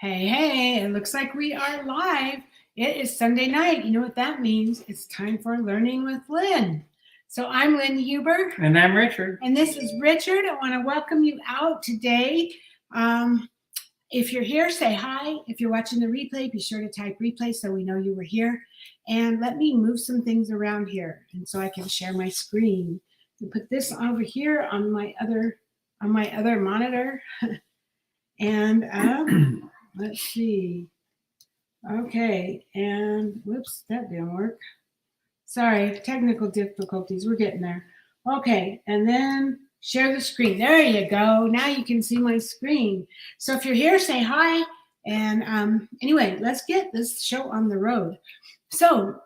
Hey, hey, it looks like we are live. It is Sunday night. You know what that means? It's time for Learning with Lynn. So I'm Lynn Huber. And I'm Richard. And this is Richard. I want to welcome you out today. If you're here, say hi. If you're watching the replay, be sure to type replay so we know you were here. And let me move some things around here and so I can share my screen. And put this over here on my other monitor. And let's see. Okay, and whoops, that didn't work. Sorry, technical difficulties. We're getting there. Okay, and then share the screen. There you go. Now you can see my screen. So if you're here, say hi. And anyway, let's get this show on the road. So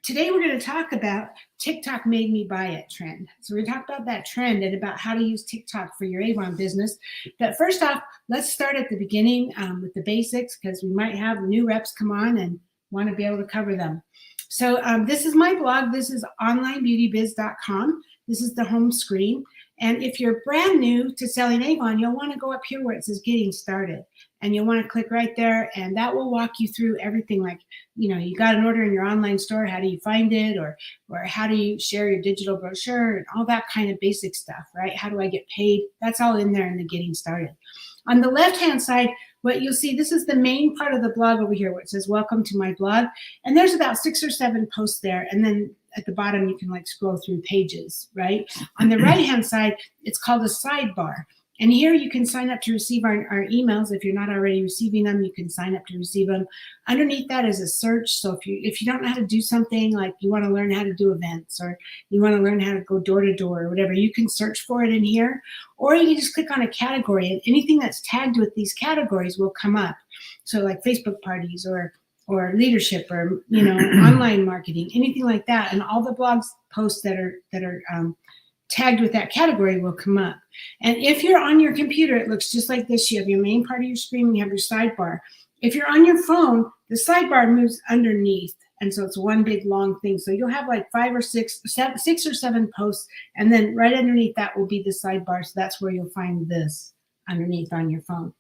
today we're going to talk about TikTok made me buy it trend. So we're going to talk about that trend and about how to use TikTok for your Avon business. But first off, let's start at the beginning with the basics because we might have new reps come on and want to be able to cover them. So this is my blog. This is onlinebeautybiz.com. This is the home screen. And if you're brand new to selling Avon, you'll want to go up here where it says getting started. And you'll want to click right there, and that will walk you through everything like, you know, you got an order in your online store, how do you find it, or how do you share your digital brochure, and all that kind of basic stuff, right? How do I get paid? That's all in there in the getting started. On the left-hand side, what you'll see, this is the main part of the blog over here where it says, welcome to my blog. And there's about 6 or 7 posts there. And then at the bottom, you can like scroll through pages, right? On the right-hand side, it's called a sidebar. And here you can sign up to receive our emails. If you're not already receiving them, you can sign up to receive them. Underneath that is a search. So if you don't know how to do something, like you want to learn how to do events, or you want to learn how to go door to door or whatever, you can search for it in here. Or you can just click on a category, and anything that's tagged with these categories will come up. So like Facebook parties or leadership, or online marketing, anything like that. And all the blogs posts that are tagged with that category will come up. And if you're on your computer, it looks just like this. You have your main part of your screen, you have your sidebar. If you're on your phone, the sidebar moves underneath. And so it's one big long thing. So you'll have like 6 or 7 posts. And then right underneath that will be the sidebar. So that's where you'll find this underneath on your phone.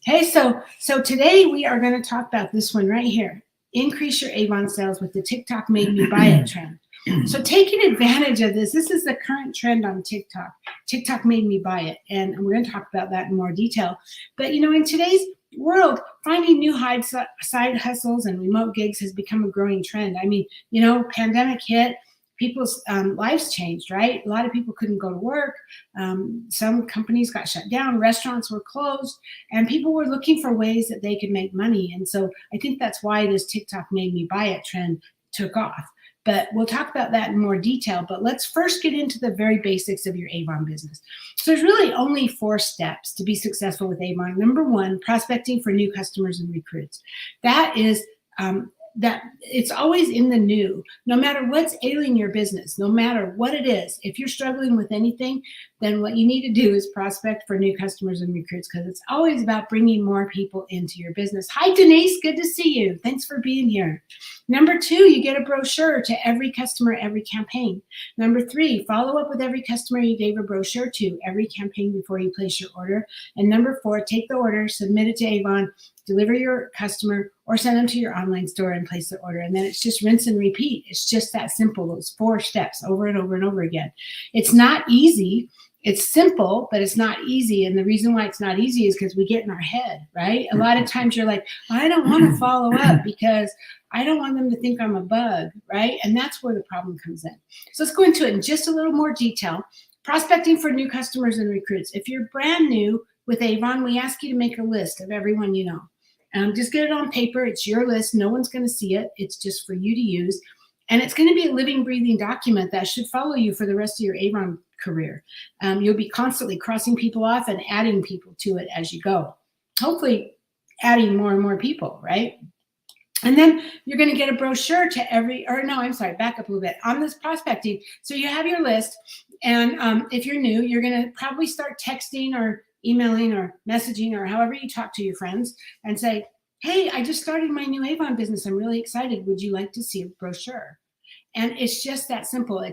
Okay, so today we are going to talk about this one right here. Increase your Avon sales with the TikTok made me buy it trend. So taking advantage of this is the current trend on TikTok. TikTok made me buy it. And we're going to talk about that in more detail. But, in today's world, finding new side hustles and remote gigs has become a growing trend. I mean, pandemic hit, people's lives changed, right? A lot of people couldn't go to work. Some companies got shut down. Restaurants were closed. And people were looking for ways that they could make money. And so I think that's why this TikTok made me buy it trend took off. But we'll talk about that in more detail. But let's first get into the very basics of your Avon business. So there's really only 4 steps to be successful with Avon. Number 1, prospecting for new customers and recruits. That is that it's always in the new. No matter what's ailing your business, no matter what it is, if you're struggling with anything, then what you need to do is prospect for new customers and recruits, because it's always about bringing more people into your business. Hi, Denise. Good to see you. Thanks for being here. Number 2, you get a brochure to every customer, every campaign. Number 3, follow up with every customer you gave a brochure to every campaign before you place your order. And number 4, take the order, submit it to Avon, deliver your customer, or send them to your online store and place the order. And then it's just rinse and repeat. It's just that simple, those 4 steps over and over and over again. It's not easy. It's simple, but it's not easy. And the reason why it's not easy is because we get in our head, right? A lot of times you're like, I don't want to follow up because I don't want them to think I'm a bug, right? And that's where the problem comes in. So let's go into it in just a little more detail. Prospecting for new customers and recruits. If you're brand new with Avon, we ask you to make a list of everyone you know. Just get it on paper. It's your list. No one's going to see it. It's just for you to use. And it's going to be a living, breathing document that should follow you for the rest of your Avon career. You'll be constantly crossing people off and adding people to it as you go. Hopefully adding more and more people, right? And then you're going to get a brochure to back up a little bit on this prospecting. So you have your list. And if you're new, you're going to probably start texting or emailing or messaging or however you talk to your friends and say, hey, I just started my new Avon business. I'm really excited. Would you like to see a brochure? And it's just that simple.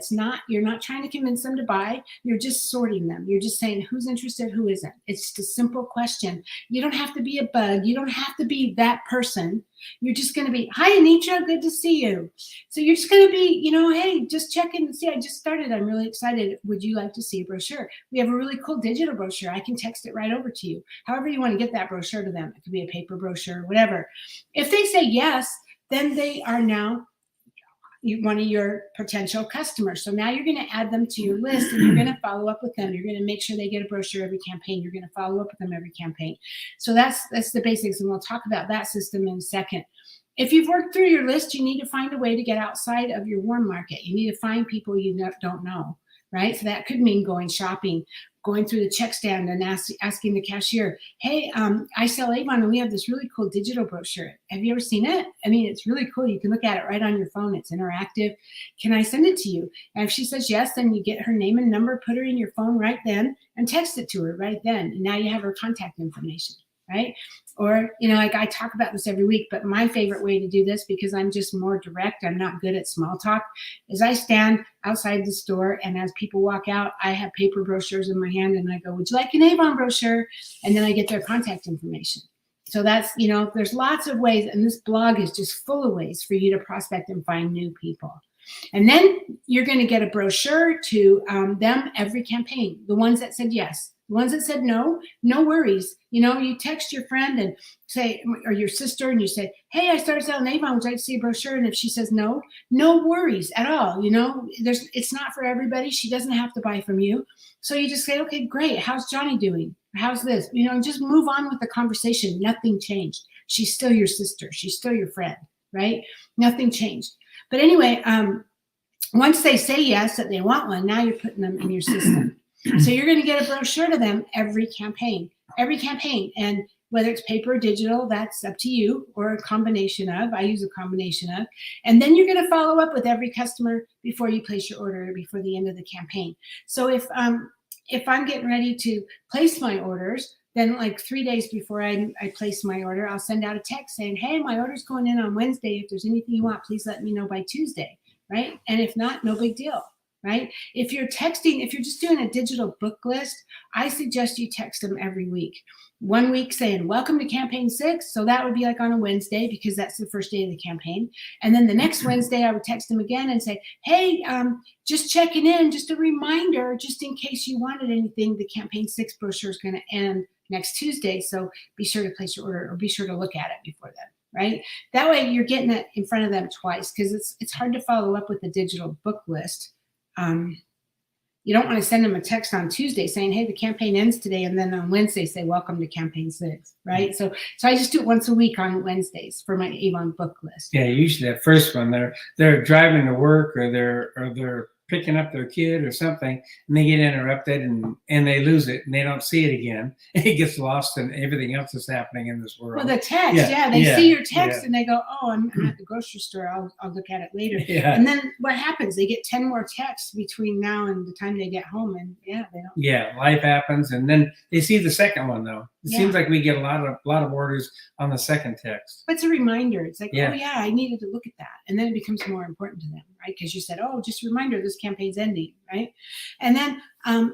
You're not trying to convince them to buy. You're just sorting them. You're just saying who's interested, who isn't. It's just a simple question. You don't have to be a bug. You don't have to be that person. You're just going to be, hi, Anitra, good to see you. So you're just going to be, hey, just check in and see. I just started. I'm really excited. Would you like to see a brochure? We have a really cool digital brochure. I can text it right over to you. However you want to get that brochure to them. It could be a paper brochure, whatever. If they say yes, then they are now one of your potential customers. So now you're going to add them to your list, and you're going to follow up with them. You're going to make sure they get a brochure every campaign. You're going to follow up with them every campaign. So that's the basics, and we'll talk about that system in a second. If you've worked through your list, you need to find a way to get outside of your warm market. You need to find people you don't know, right? So that could mean going shopping, going through the check stand and asking the cashier, hey, I sell Avon and we have this really cool digital brochure. Have you ever seen it? I mean, it's really cool. You can look at it right on your phone. It's interactive. Can I send it to you? And if she says yes, then you get her name and number, put her in your phone right then, and text it to her right then. And now you have her contact information, right? Or, like I talk about this every week, but my favorite way to do this, because I'm just more direct, I'm not good at small talk, is I stand outside the store, and as people walk out, I have paper brochures in my hand, and I go, would you like an Avon brochure? And then I get their contact information. So that's, there's lots of ways, and this blog is just full of ways for you to prospect and find new people. And then you're going to get a brochure to them every campaign, the ones that said yes. The ones that said no, no worries. You text your friend and say, or your sister, and you say, hey, I started selling Avon, would you like to see a brochure? And if she says no, no worries at all. It's not for everybody. She doesn't have to buy from you. So you just say, okay, great. How's Johnny doing? How's this? Just move on with the conversation. Nothing changed. She's still your sister. She's still your friend, right? Nothing changed. But anyway, once they say yes, that they want one, now you're putting them in your system. So you're going to get a brochure to them every campaign. And whether it's paper or digital, that's up to you, or a combination of. I use a combination of. And then you're going to follow up with every customer before you place your order, before the end of the campaign. So if I'm getting ready to place my orders, then like 3 days before I place my order, I'll send out a text saying, hey, my order's going in on Wednesday. If there's anything you want, please let me know by Tuesday, right? And if not, no big deal. Right? If you're just doing a digital book list, I suggest you text them every week. 1 week saying, welcome to campaign 6. So that would be like on a Wednesday, because that's the first day of the campaign. And then the next Wednesday, I would text them again and say, hey, just checking in, just a reminder, just in case you wanted anything, the campaign 6 brochure is going to end next Tuesday. So be sure to place your order, or be sure to look at it before then. Right? That way you're getting it in front of them twice, because it's hard to follow up with a digital book list. You don't want to send them a text on Tuesday saying, hey, the campaign ends today, and then on Wednesday say, welcome to campaign 6, right? So I just do it once a week on Wednesdays for my Avon book list. Yeah, usually that first one, they're driving to work, or they're picking up their kid or something, and they get interrupted and they lose it, and they don't see it again. It gets lost in everything else that's happening in this world. Well, the text, they see your text and they go, oh, I'm at the grocery store. I'll look at it later. Yeah. And then what happens? They get 10 more texts between now and the time they get home, and they don't. Yeah, life happens, and then they see the second one though. It seems like we get a lot of orders on the second text. But it's a reminder. It's like, oh yeah, I needed to look at that, and then it becomes more important to them, right? Because you said, oh, just a reminder, this campaign's ending, right? And then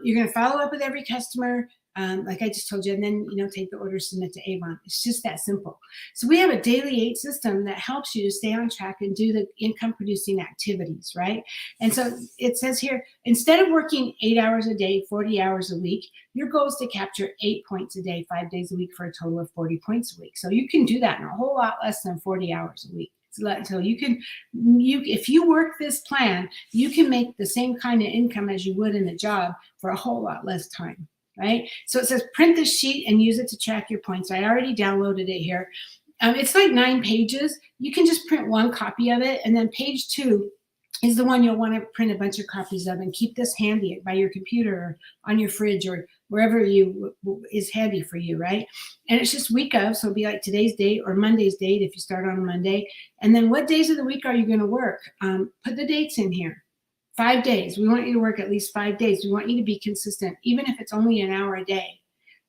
you're going to follow up with every customer, like I just told you, and then take the order, submit to Avon. It's just that simple. So we have a daily 8 system that helps you to stay on track and do the income producing activities, right? And so it says here, instead of working 8 hours a day, 40 hours a week, your goal is to capture 8 points a day, 5 days a week, for a total of 40 points a week. So you can do that in a whole lot less than 40 hours a week. So if you work this plan, you can make the same kind of income as you would in a job for a whole lot less time. Right? So it says print this sheet and use it to track your points. I already downloaded it here. It's like 9 pages. You can just print 1 copy of it, and then page 2 is the one you'll want to print a bunch of copies of, and keep this handy by your computer or on your fridge or wherever is handy for you, right? And it's just week of, so it'll be like today's date or Monday's date if you start on a Monday. And then what days of the week are you going to work? Put the dates in here. 5 days. We want you to work at least 5 days. We want you to be consistent, even if it's only an hour a day.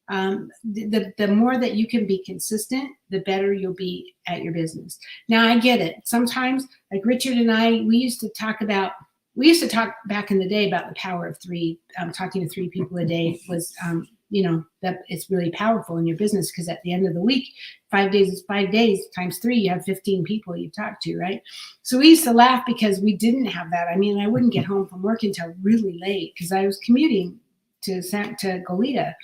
the more that you can be consistent, the better you'll be at your business. Now, I get it. Sometimes, like Richard and I, we used to talk back in the day about the power of three. Talking to 3 people a day was, that it's really powerful in your business, because at the end of the week, 5 days is 5 days times 3. You have 15 people you talk to, right? So we used to laugh because we didn't have that. I mean, I wouldn't get home from work until really late because I was commuting to Goleta.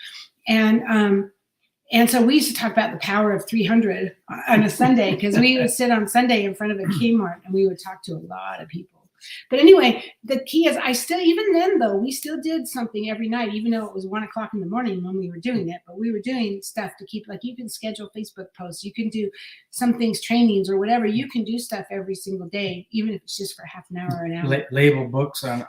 And so we used to talk about the power of 300 on a Sunday, because we would sit on Sunday in front of a Kmart and we would talk to a lot of people. But anyway, the key is even then though, we still did something every night, even though it was 1 o'clock in the morning when we were doing it, but we were doing stuff to keep, like you can schedule Facebook posts, you can do some things, trainings or whatever. You can do stuff every single day, even if it's just for half an hour or an hour. Label books on,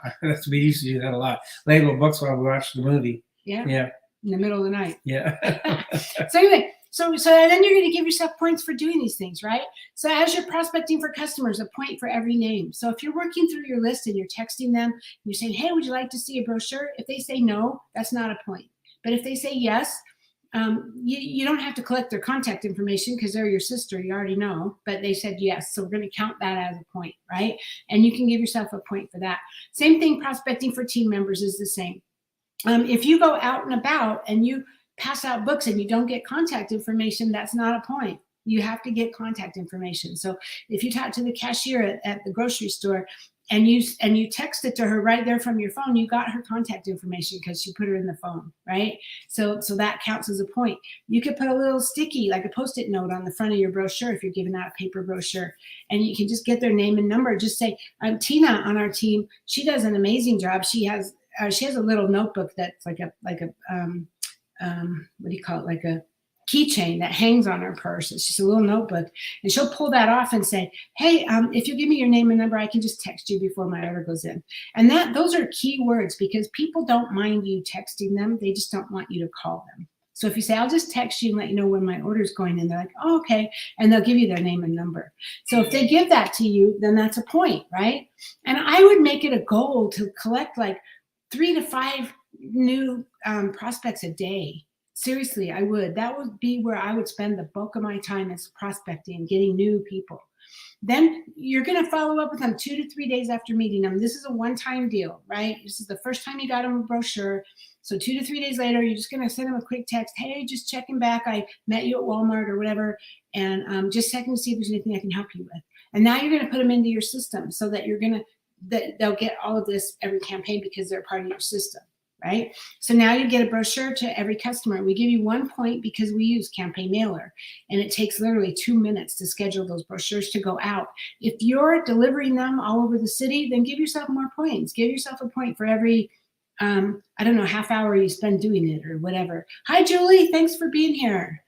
we used to do that a lot. Label books while we watched the movie. Yeah. Yeah. In the middle of the night. Yeah. So anyway, so then you're going to give yourself points for doing these things, right? So as you're prospecting for customers, a point for every name. So if you're working through your list and you're texting them, you're saying, hey, would you like to see a brochure? If they say no, that's not a point. But if they say yes, you don't have to collect their contact information because they're your sister, you already know, but they said yes. So we're going to count that as a point, right? And you can give yourself a point for that. Same thing, prospecting for team members is the same. If you go out and about and you pass out books and you don't get contact information, that's not a point. You have to get contact information. So if you talk to the cashier at the grocery store and you text it to her right there from your phone, you got her contact information because she put her in the phone, right? So that counts as a point. You could put a little sticky, like a Post-it note on the front of your brochure if you're giving out a paper brochure, and you can just get their name and number. Just say, Tina on our team, she does an amazing job. She has a little notebook that's like a what do you call it? Like a keychain that hangs on her purse. It's just a little notebook, and she'll pull that off and say, hey, if you give me your name and number, I can just text you before my order goes in. And those are key words, because people don't mind you texting them. They just don't want you to call them. So if you say, I'll just text you and let you know when my order is going in, they're like, oh, okay. And they'll give you their name and number. So if they give that to you, then that's a point, right? And I would make it a goal to collect like 3 to 5 new prospects a day. Seriously, I would. That would be where I would spend the bulk of my time, is prospecting, getting new people. Then you're going to follow up with them 2 to 3 days after meeting them. This is a one-time deal, right? This is the first time you got them a brochure. So 2 to 3 days later, you're just going to send them a quick text. Hey, just checking back. I met you at Walmart or whatever, and just checking to see if there's anything I can help you with. And now you're going to put them into your system so that they'll get all of this every campaign because they're part of your system, right? So now you get a brochure to every customer. We give you 1 point because we use Campaign Mailer, and it takes literally 2 minutes to schedule those brochures to go out. If you're delivering them all over the city, then give yourself more points. Give yourself a point for every, I don't know, half hour you spend doing it or whatever. Hi, Julie. Thanks for being here.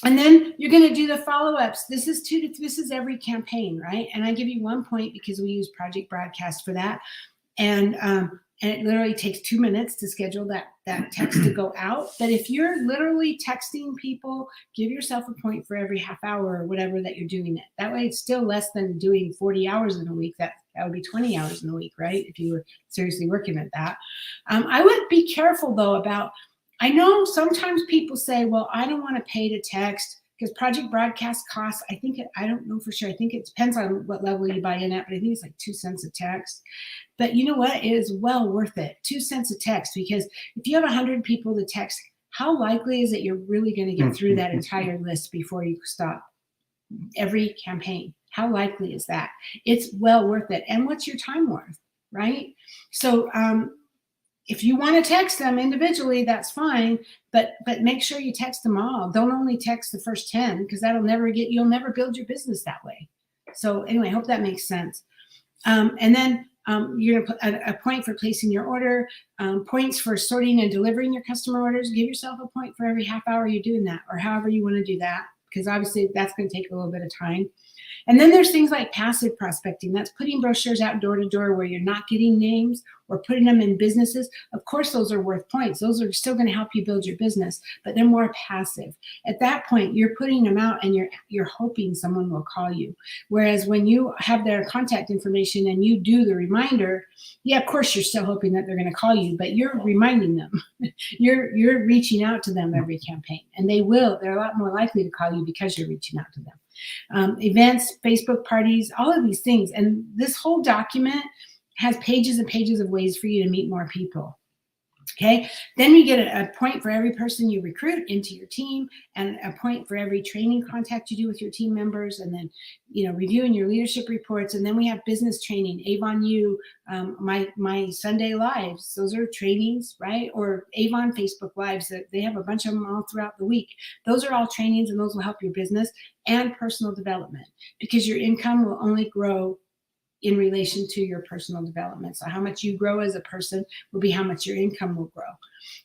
And then you're going to do the follow-ups. This is every campaign, right? And I give you 1 point because we use Project Broadcast for that. And it literally takes 2 minutes to schedule that text to go out. But if you're literally texting people, give yourself a point for every half hour or whatever that you're doing it. That way it's still less than doing 40 hours in a week. That would be 20 hours in a week, right? If you were seriously working at that. I would be careful though about, I know sometimes people say, well, I don't want to pay to text because Project Broadcast costs, I don't know for sure. I think it depends on what level you buy in at, but I think it's like 2 cents a text. But you know what? It is well worth it. 2 cents a text, because if you have 100 people to text, how likely is it you're really going to get through that entire list before you stop every campaign? How likely is that? It's well worth it. And what's your time worth, right? So, if you want to text them individually, that's fine, but make sure you text them all. Don't only text the first 10, because you'll never build your business that way. So anyway, I hope that makes sense. And then you're going to put a point for placing your order, points for sorting and delivering your customer orders. Give yourself a point for every half hour you're doing that, or however you want to do that, because obviously that's going to take a little bit of time. And then there's things like passive prospecting. That's putting brochures out door to door where you're not getting names or putting them in businesses. Of course, those are worth points. Those are still going to help you build your business, but they're more passive. At that point, you're putting them out and you're hoping someone will call you. Whereas when you have their contact information and you do the reminder, yeah, of course, you're still hoping that they're going to call you, but you're reminding them. You're reaching out to them every campaign, and they're a lot more likely to call you because you're reaching out to them. Events, Facebook parties, all of these things. And this whole document has pages and pages of ways for you to meet more people. Okay, then you get a point for every person you recruit into your team, and a point for every training contact you do with your team members, and then, reviewing your leadership reports. And then we have business training, Avon U, my Sunday lives. Those are trainings, right? Or Avon Facebook lives, that they have a bunch of them all throughout the week. Those are all trainings, and those will help your business and personal development, because your income will only grow in relation to your personal development. So how much you grow as a person will be how much your income will grow.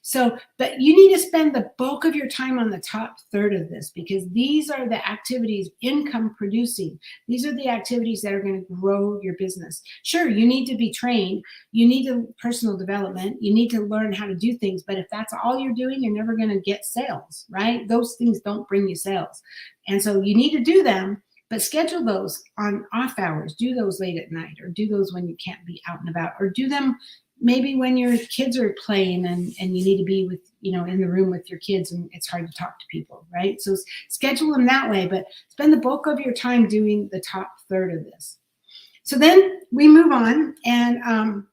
So, but you need to spend the bulk of your time on the top third of this, because these are the activities, income producing. These are the activities that are going to grow your business. Sure, you need to be trained. You need personal development. You need to learn how to do things. But if that's all you're doing, you're never going to get sales, right? Those things don't bring you sales. And so you need to do them. But schedule those on off hours. Do those late at night, or do those when you can't be out and about, or do them maybe when your kids are playing and you need to be with, in the room with your kids and it's hard to talk to people, right? So schedule them that way, but spend the bulk of your time doing the top third of this. So then we move on, and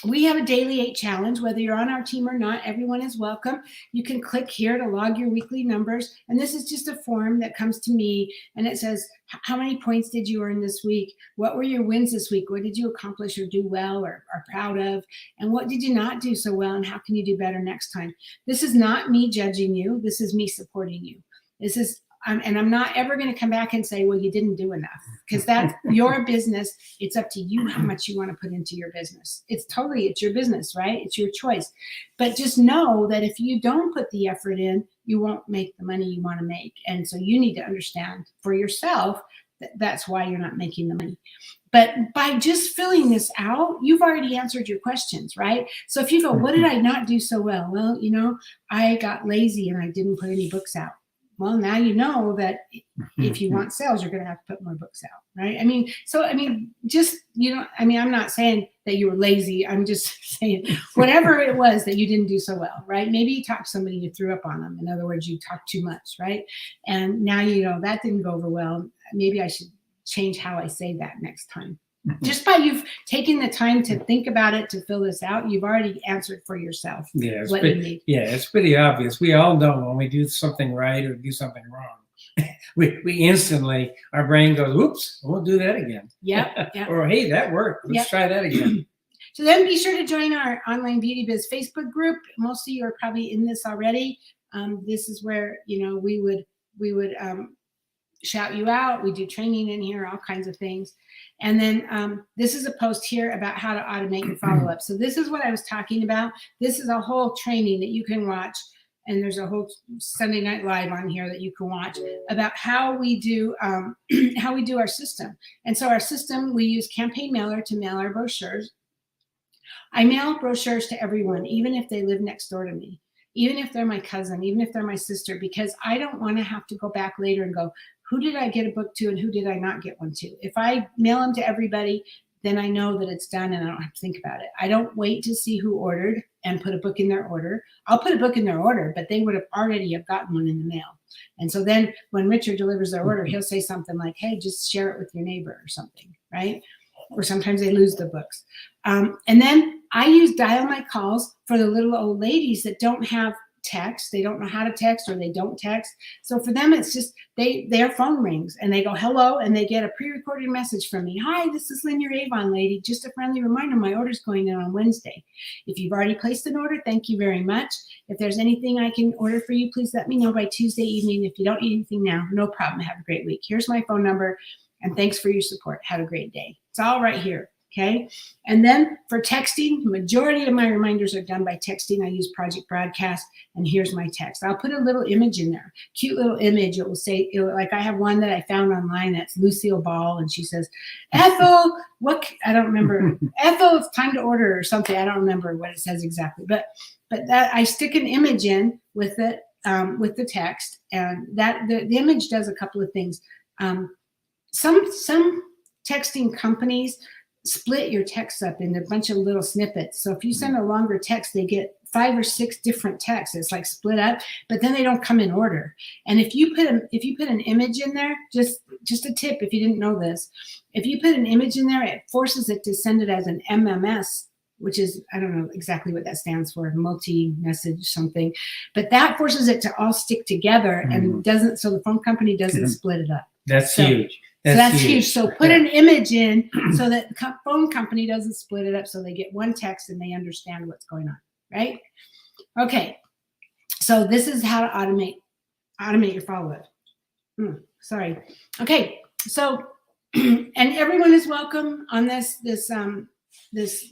we have a daily 8 challenge. Whether you're on our team or not, everyone is welcome. You can click here to log your weekly numbers. And this is just a form that comes to me, and it says, how many points did you earn this week? What were your wins this week? What did you accomplish or do well or are proud of? And what did you not do so well? And how can you do better next time? This is not me judging you. This is me supporting you. This is and I'm not ever going to come back and say, well, you didn't do enough, because that's your business. It's up to you how much you want to put into your business. It's your business, right? It's your choice. But just know that if you don't put the effort in, you won't make the money you want to make. And so you need to understand for yourself that that's why you're not making the money. But by just filling this out, you've already answered your questions, right? So if you go, what did I not do so well? Well, I got lazy and I didn't put any books out. Well, now you know that if you want sales, you're going to have to put more books out, right? I'm not saying that you were lazy. I'm just saying whatever it was that you didn't do so well, right? Maybe you talked to somebody, you threw up on them. In other words, you talked too much, right? And now that didn't go over well. Maybe I should change how I say that next time. Just by you've taken the time to think about it, to fill this out, you've already answered for yourself. Yeah, it's pretty obvious. We all know when we do something right or do something wrong, we instantly, our brain goes, "Whoops, we'll do that again." Yeah. Or, hey, that worked. Let's try that again. So then be sure to join our Online Beauty Biz Facebook group. Most of you are probably in this already. This is where we would shout you out. We do training in here, all kinds of things. And then this is a post here about how to automate your follow-up. So this is what I was talking about. This is a whole training that you can watch. And there's a whole Sunday Night Live on here that you can watch about how we do our system. And so our system, we use Campaign Mailer to mail our brochures. I mail brochures to everyone, even if they live next door to me, even if they're my cousin, even if they're my sister, because I don't want to have to go back later and go, who did I get a book to and who did I not get one to? If I mail them to everybody, then I know that it's done and I don't have to think about it. I don't wait to see who ordered and put a book in their order. I'll put a book in their order, but they would have already gotten one in the mail. And so then when Richard delivers their order, he'll say something like, hey, just share it with your neighbor or something, right? Or sometimes they lose the books. And then I use Dial My Calls for the little old ladies that don't have text. They don't know how to text, or they don't text. So for them, it's just their phone rings and they go, hello, and they get a pre-recorded message from me. Hi, this is Lynn, your Avon lady. Just a friendly reminder, my order's going in on Wednesday. If you've already placed an order, thank you very much. If there's anything I can order for you, please let me know by Tuesday evening. If you don't need anything now, no problem. Have a great week. Here's my phone number, and thanks for your support. Have a great day. It's all right here. Okay. And then for texting, the majority of my reminders are done by texting. I use Project Broadcast, and here's my text. I'll put a little image in there, cute little image. It will say, like I have one that I found online that's Lucille Ball, and she says, Ethel, I don't remember. Ethel, it's time to order or something. I don't remember what it says exactly, but that I stick an image in with it, with the text, and that the image does a couple of things. Some texting companies split your texts up into a bunch of little snippets. So if you send a longer text, they get 5 or 6 different texts. It's like split up, but then they don't come in order. And if you put an image in there, just a tip if you didn't know this, if you put an image in there, it forces it to send it as an MMS, which is, I don't know exactly what that stands for, multi-message something, but that forces it to all stick together and doesn't, so the phone company doesn't split it up. That's huge. That's huge. So put an image in so that the phone company doesn't split it up, so they get one text and they understand what's going on, right? Okay. So this is how to automate your follow-up. Sorry. Okay. So, and everyone is welcome on this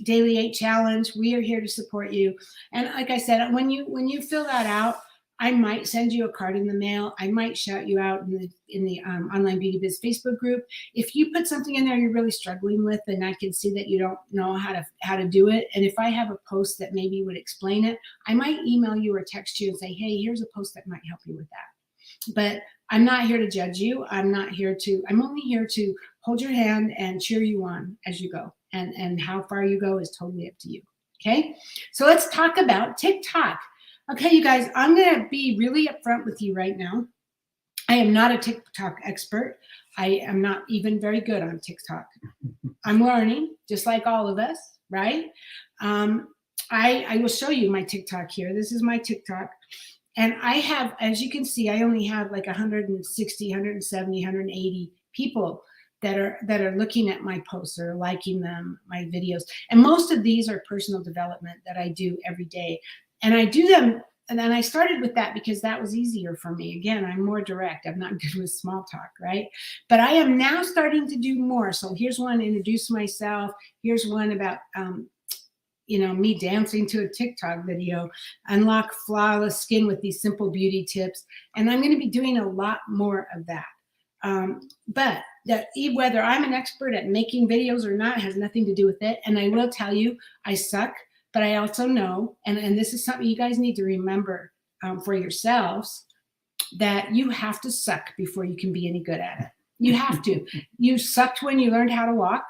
Daily 8 challenge. We are here to support you. And like I said, when you fill that out, I might send you a card in the mail. I might shout you out in the Online Beauty Biz Facebook group. If you put something in there you're really struggling with, and I can see that you don't know how to do it, and if I have a post that maybe would explain it, I might email you or text you and say, hey, here's a post that might help you with that. But I'm not here to judge you. I'm only here to hold your hand and cheer you on as you go. And how far you go is totally up to you. Okay. So let's talk about TikTok. Okay, you guys, I'm going to be really upfront with you right now. I am not a TikTok expert. I am not even very good on TikTok. I'm learning, just like all of us, right? I will show you my TikTok here. This is my TikTok. And I have, as you can see, I only have like 160, 170, 180 people that are looking at my posts or liking them, my videos. And most of these are personal development that I do every day. And I do them, and then I started with that because that was easier for me. Again, I'm more direct. I'm not good with small talk, right? But I am now starting to do more. So here's one, introduce myself. Here's one about, me dancing to a TikTok video, unlock flawless skin with these simple beauty tips. And I'm going to be doing a lot more of that. But whether I'm an expert at making videos or not has nothing to do with it. And I will tell you, I suck. But I also know, and this is something you guys need to remember for yourselves, that you have to suck before you can be any good at it. You have to. You sucked when you learned how to walk.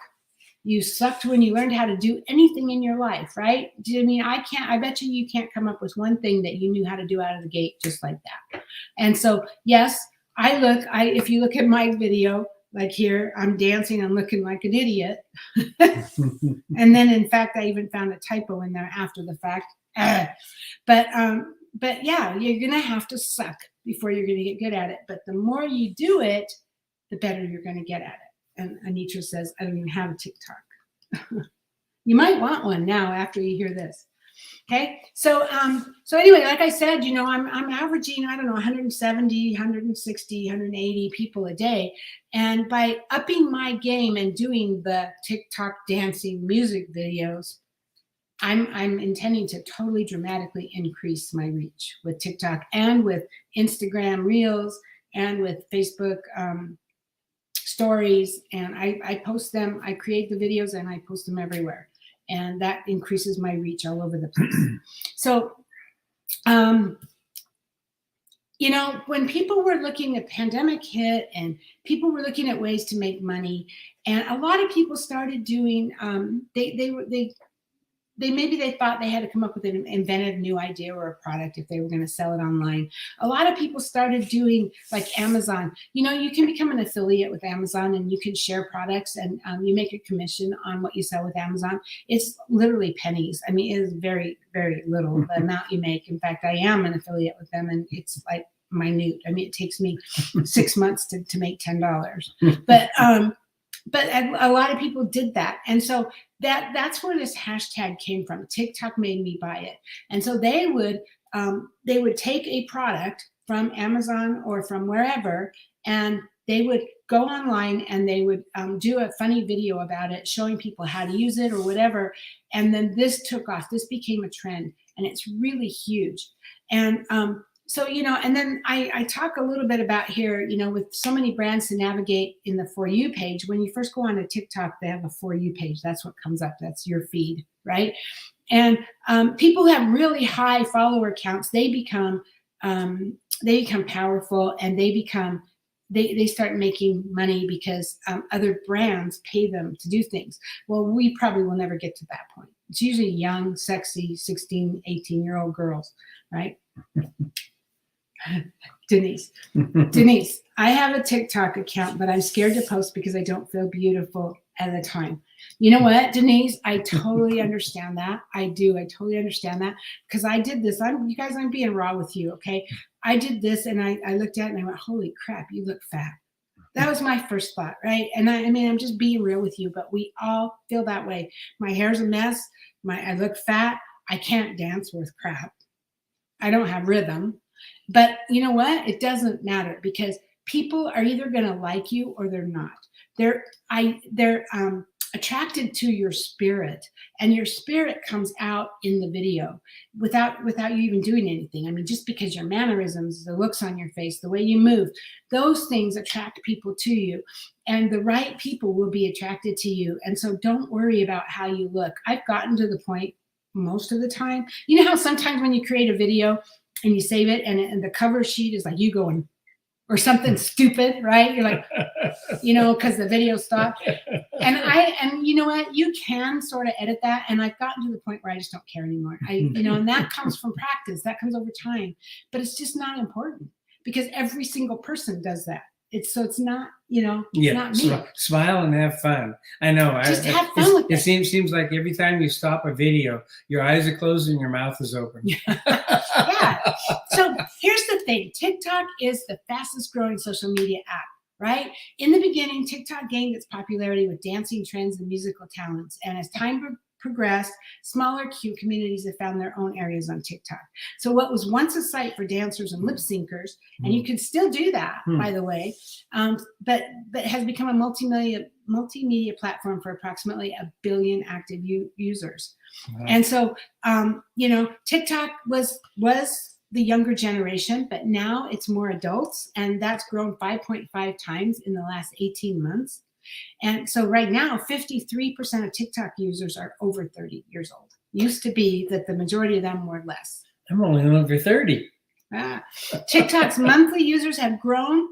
You sucked when you learned how to do anything in your life, right? I mean, I bet you can't come up with one thing that you knew how to do out of the gate just like that. And so, yes, if you look at my video, like here, I'm dancing, I'm looking like an idiot. And then in fact, I even found a typo in there after the fact. But yeah, you're going to have to suck before you're going to get good at it. But the more you do it, the better you're going to get at it. And Anitra says, I don't even have a TikTok. You might want one now after you hear this. Okay. So anyway, like I said, I'm averaging, 170, 160, 180 people a day. And by upping my game and doing the TikTok dancing music videos, I'm intending to totally dramatically increase my reach with TikTok and with Instagram Reels and with Facebook stories. And I post them, I create the videos and I post them everywhere. And that increases my reach all over the place. So, when people were looking at pandemic hit and people were looking at ways to make money, and a lot of people started doing, they thought they had to come up with an inventive new idea or a product if they were going to sell it online. A lot of people started doing like Amazon. You can become an affiliate with Amazon and you can share products and you make a commission on what you sell with Amazon. It's literally pennies. I mean, it is very, very little the amount you make. In fact, I am an affiliate with them and it's like minute. I mean, it takes me 6 months to make $10. But a lot of people did that. And so that's where this hashtag came from. TikTok made me buy it. And so they would take a product from Amazon or from wherever, and they would go online and they would do a funny video about it, showing people how to use it or whatever. And then this took off. This became a trend, and it's really huge. And so, and then I talk a little bit about here, with so many brands to navigate in the For You page. When you first go on to TikTok, they have a For You page. That's what comes up. That's your feed, right? And people who have really high follower counts, they become powerful, and they start making money because other brands pay them to do things. Well, we probably will never get to that point. It's usually young, sexy, 16, 18-year-old girls, right? Denise, I have a TikTok account, but I'm scared to post because I don't feel beautiful at the time. You know what, Denise? I totally understand that. I do. I totally understand that, because I did this. I'm being raw with you, okay? I did this, and I looked at it and I went, holy crap, you look fat. That was my first thought, right? And I mean, I'm just being real with you, but we all feel that way. My hair's a mess. I look fat. I can't dance worth crap. I don't have rhythm. But you know what? It doesn't matter, because people are either going to like you or they're not. They're attracted to your spirit, and your spirit comes out in the video without you even doing anything. I mean, just because your mannerisms, the looks on your face, the way you move, those things attract people to you, and the right people will be attracted to you. And so don't worry about how you look. I've gotten to the point most of the time. You know how sometimes when you create a video and you save it, and the cover sheet is like you going or something stupid, right? You're like, because the video stopped. And you know what? You can sort of edit that. And I've gotten to the point where I just don't care anymore. And that comes from practice. That comes over time. But it's just not important, because every single person does that. It's not, not me. Smile and have fun. I know. Just have fun with it. It seems like every time you stop a video, your eyes are closed and your mouth is open. Yeah. So here's the thing. TikTok is the fastest growing social media app, right? In the beginning, TikTok gained its popularity with dancing trends and musical talents. And as time progressed, smaller, cute communities have found their own areas on TikTok. So what was once a site for dancers and lip syncers, and you can still do that, by the way, but has become a multimedia platform for approximately 1 billion active users. Wow. And so, TikTok was the younger generation, but now it's more adults, and that's grown 5.5 times in the last 18 months. And so right now, 53% of TikTok users are over 30 years old. Used to be that the majority of them were less. I'm only over 30. TikTok's monthly users have grown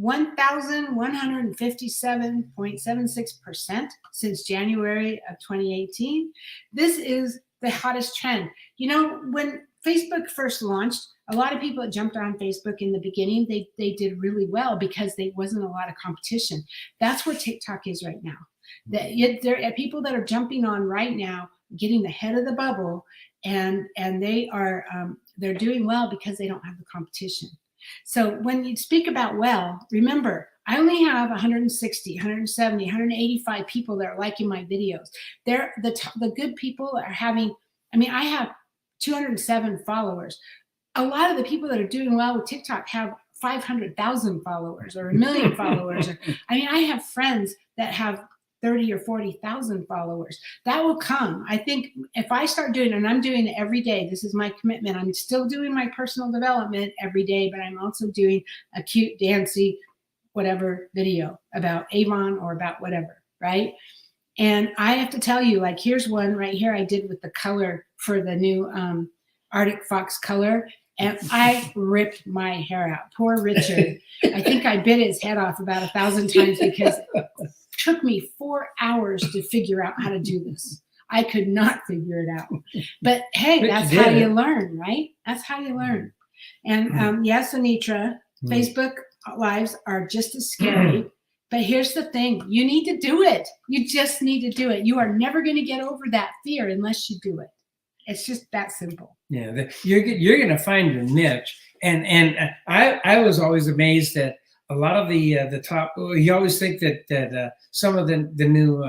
1,157.76% since January of 2018. This is the hottest trend. When Facebook first launched, a lot of people that jumped on Facebook in the beginning, they did really well because there wasn't a lot of competition. That's where TikTok is right now. There are people that are jumping on right now, getting the head of the bubble, and they are they're doing well because they don't have the competition. So when you speak about remember, I only have 160, 170, 185 people that are liking my videos. The good people are having. I have 207 followers. A lot of the people that are doing well with TikTok have 500,000 followers or 1 million followers. I have friends that have 30 or 40,000 followers. That will come. I think if I start doing it, and I'm doing it every day, this is my commitment. I'm still doing my personal development every day, but I'm also doing a cute, dancy, whatever video about Avon or about whatever, right? And I have to tell you, here's one right here I did with the color for the new Arctic Fox color. And I ripped my hair out. Poor Richard. I think I bit his head off about 1,000 times because it took me 4 hours to figure out how to do this. I could not figure it out. But hey, that's how you learn, right? That's how you learn. And yes, Anitra, Facebook Lives are just as scary. But here's the thing. You need to do it. You just need to do it. You are never going to get over that fear unless you do it. It's just that simple. Yeah, you're going to find your niche. And I was always amazed that a lot of the top. You always think that some of the new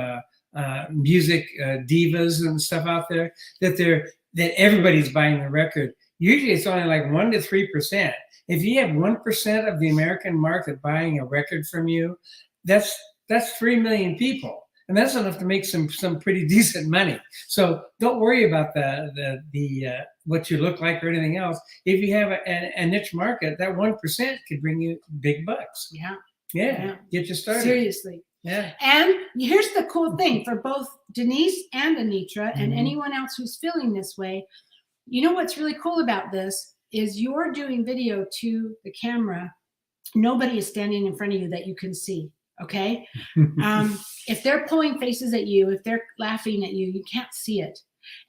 music divas and stuff out there that everybody's buying the record. Usually it's only like 1 to 3%. If you have 1% of the American market buying a record from you, that's 3 million people. And that's enough to make some pretty decent money. So don't worry about the what you look like or anything else. If you have a niche market, that 1% could bring you big bucks. Yeah. Get you started. Seriously. Yeah. And here's the cool thing for both Denise and Anitra and anyone else who's feeling this way. You know what's really cool about this is you're doing video to the camera. Nobody is standing in front of you that you can see. Okay. If they're pulling faces at you, if they're laughing at you, you can't see it.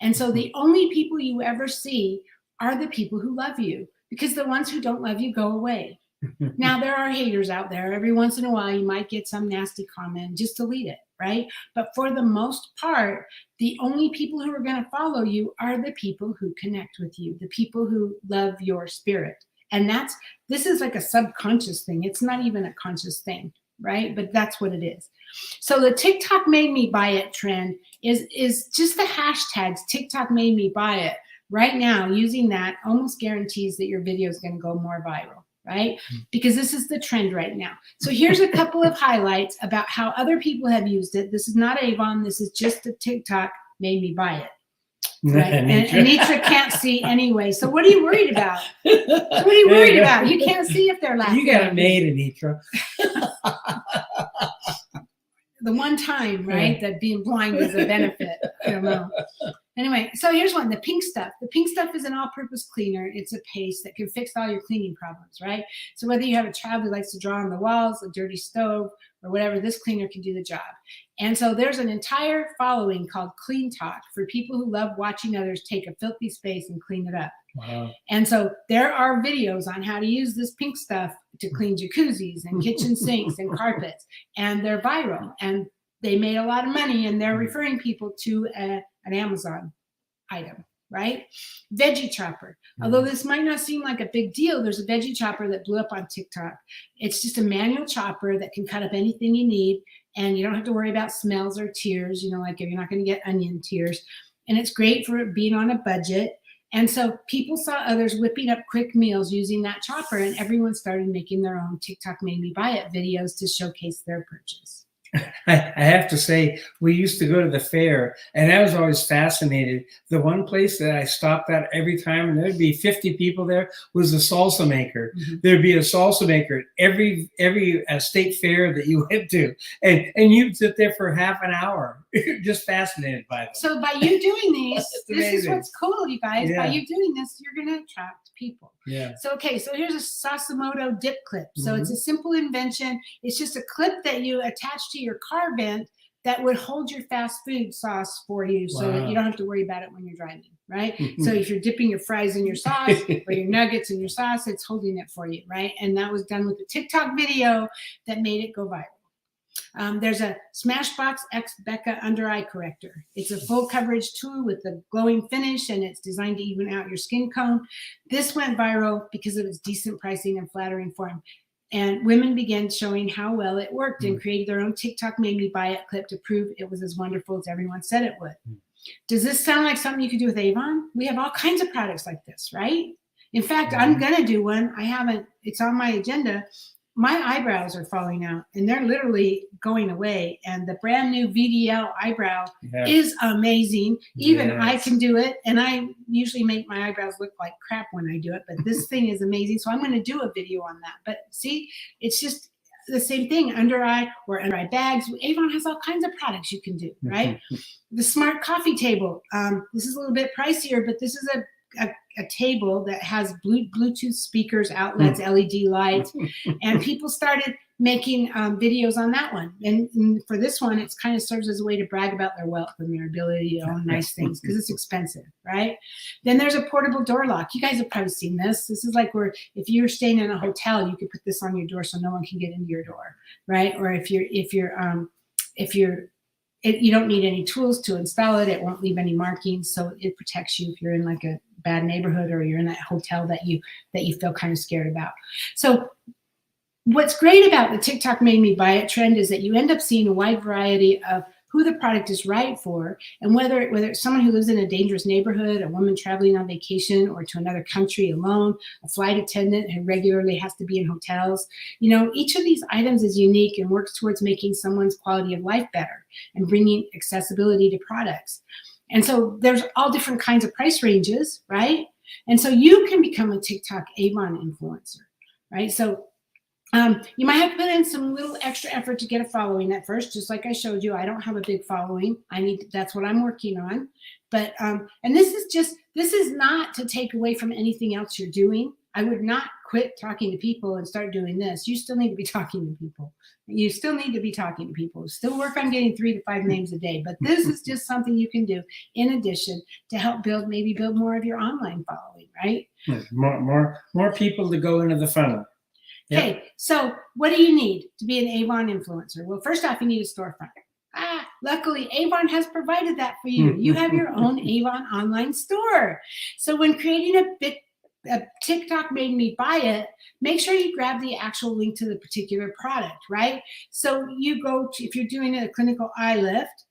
And so the only people you ever see are the people who love you, because the ones who don't love you go away. Now, there are haters out there. Every once in a while, you might get some nasty comment. Just delete it, right? But for the most part, the only people who are going to follow you are the people who connect with you, the people who love your spirit. And this is like a subconscious thing. It's not even a conscious thing, right? But that's what it is. So the TikTok made me buy it trend is just the hashtags TikTok made me buy it. Right now, using that almost guarantees that your video is going to go more viral, right? Because this is the trend right now. So here's a couple of highlights about how other people have used it. This is not Avon. This is just the TikTok made me buy it. Right? And Anitra can't see anyway. So what are you worried about? What are you worried about? You can't see if they're laughing. You got it made, Anitra. The one time, right, that being blind is a benefit. I don't know. Anyway, so here's one, the pink stuff. The pink stuff is an all-purpose cleaner. It's a paste that can fix all your cleaning problems, right? So whether you have a child who likes to draw on the walls, a dirty stove, or whatever, this cleaner can do the job. And so there's an entire following called Clean Talk for people who love watching others take a filthy space and clean it up. Wow. And so there are videos on how to use this pink stuff to clean jacuzzis and kitchen sinks and carpets, and they're viral, and they made a lot of money, and they're referring people to an Amazon item, right? Veggie chopper. Although this might not seem like a big deal, there's a veggie chopper that blew up on TikTok. It's just a manual chopper that can cut up anything you need, and you don't have to worry about smells or tears, like if you're not going to get onion tears. And it's great for being on a budget. And so people saw others whipping up quick meals using that chopper, and everyone started making their own TikTok made me buy it videos to showcase their purchase. I have to say, we used to go to the fair, and I was always fascinated. The one place that I stopped at every time, and there'd be 50 people there, was a salsa maker. There'd be a salsa maker at every state fair that you went to, and you'd sit there for half an hour, just fascinated by them. So by you doing these, this is amazing. what's cool, you guys. Yeah. By you doing this, you're going to attract people. Yeah. So, okay, so here's a Sasimoto dip clip. So it's a simple invention. It's just a clip that you attach to your car vent that would hold your fast food sauce for you, so that you don't have to worry about it when you're driving, right? So if you're dipping your fries in your sauce or your nuggets in your sauce, it's holding it for you, right? And that was done with a TikTok video that made it go viral. There's a Smashbox X Becca under eye corrector. It's a full coverage tool with a glowing finish, and it's designed to even out your skin tone. This went viral because of its decent pricing and flattering form. And women began showing how well it worked and created their own TikTok made me buy it clip to prove it was as wonderful as everyone said it would. Does this sound like something you could do with Avon? We have all kinds of products like this, right? In fact, I'm going to do one. I haven't, it's on my agenda. My eyebrows are falling out, and they're literally going away. And the brand new VDL eyebrow is amazing. Even I can do it. And I usually make my eyebrows look like crap when I do it, but this thing is amazing. So I'm going to do a video on that. But see, it's just the same thing, under eye or under eye bags. Avon has all kinds of products you can do, right? The smart coffee table. This is a little bit pricier, but this is a table that has Bluetooth speakers, outlets, LED lights, and people started making videos on that one. And for this one, it kind of serves as a way to brag about their wealth and their ability to own nice things, because it's expensive, right? Then there's a portable door lock. You guys have probably seen this. This is like where if you're staying in a hotel, you could put this on your door so no one can get into your door, right? Or if you don't need any tools to install it. It won't leave any markings, so it protects you if you're in like a bad neighborhood or you're in that hotel that you feel kind of scared about. So what's great about the TikTok made me buy it trend is that you end up seeing a wide variety of who the product is right for, and whether it's someone who lives in a dangerous neighborhood, a woman traveling on vacation or to another country alone, a flight attendant who regularly has to be in hotels. Each of these items is unique and works towards making someone's quality of life better and bringing accessibility to products. And so there's all different kinds of price ranges, right? And so you can become a TikTok Avon influencer, right? So you might have to put in some little extra effort to get a following at first, just like I showed you. I don't have a big following. That's what I'm working on. But, and this is not to take away from anything else you're doing. I would not quit talking to people and start doing this. You still need to be talking to people. You still need to be talking to people. Still work on getting 3 to 5 names a day. But this is just something you can do in addition to help build more of your online following, right? More people to go into the funnel. Yep. Okay, so what do you need to be an Avon influencer? Well, first off, you need a storefront. Luckily, Avon has provided that for you. You have your own Avon online store. So when creating a TikTok made me buy it, make sure you grab the actual link to the particular product, right? So you go to, if you're doing a clinical eye lift,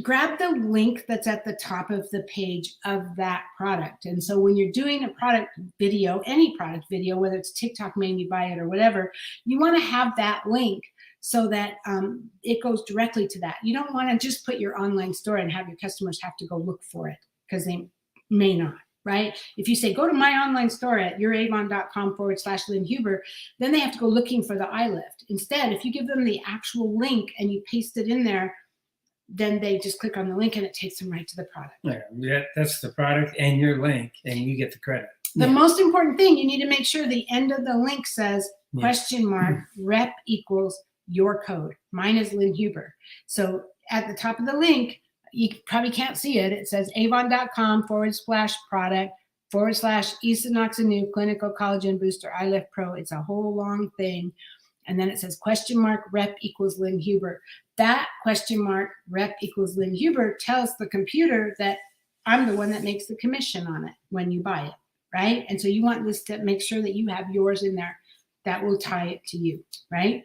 grab the link that's at the top of the page of that product. And so when you're doing a product video, any product video, whether it's TikTok made me buy it or whatever, you want to have that link so that it goes directly to that. You don't want to just put your online store and have your customers have to go look for it, because they may not, right? If you say, go to my online store at youravon.com/Lynn Huber, then they have to go looking for the eye lift. Instead, if you give them the actual link and you paste it in there, then they just click on the link and it takes them right to the product. Yeah, that's the product and your link, and you get the credit. The most important thing, you need to make sure the end of the link says !rep equals your code. Mine is Lynn Huber. So at the top of the link, you probably can't see it. It says avon.com/product/Isinoxanu Clinical Collagen Booster Eye Lift Pro. It's a whole long thing. And then it says !rep equals Lynn Huber. That !rep equals Lynn Huber tells the computer that I'm the one that makes the commission on it when you buy it, right? And so you want this to make sure that you have yours in there. That will tie it to you, right?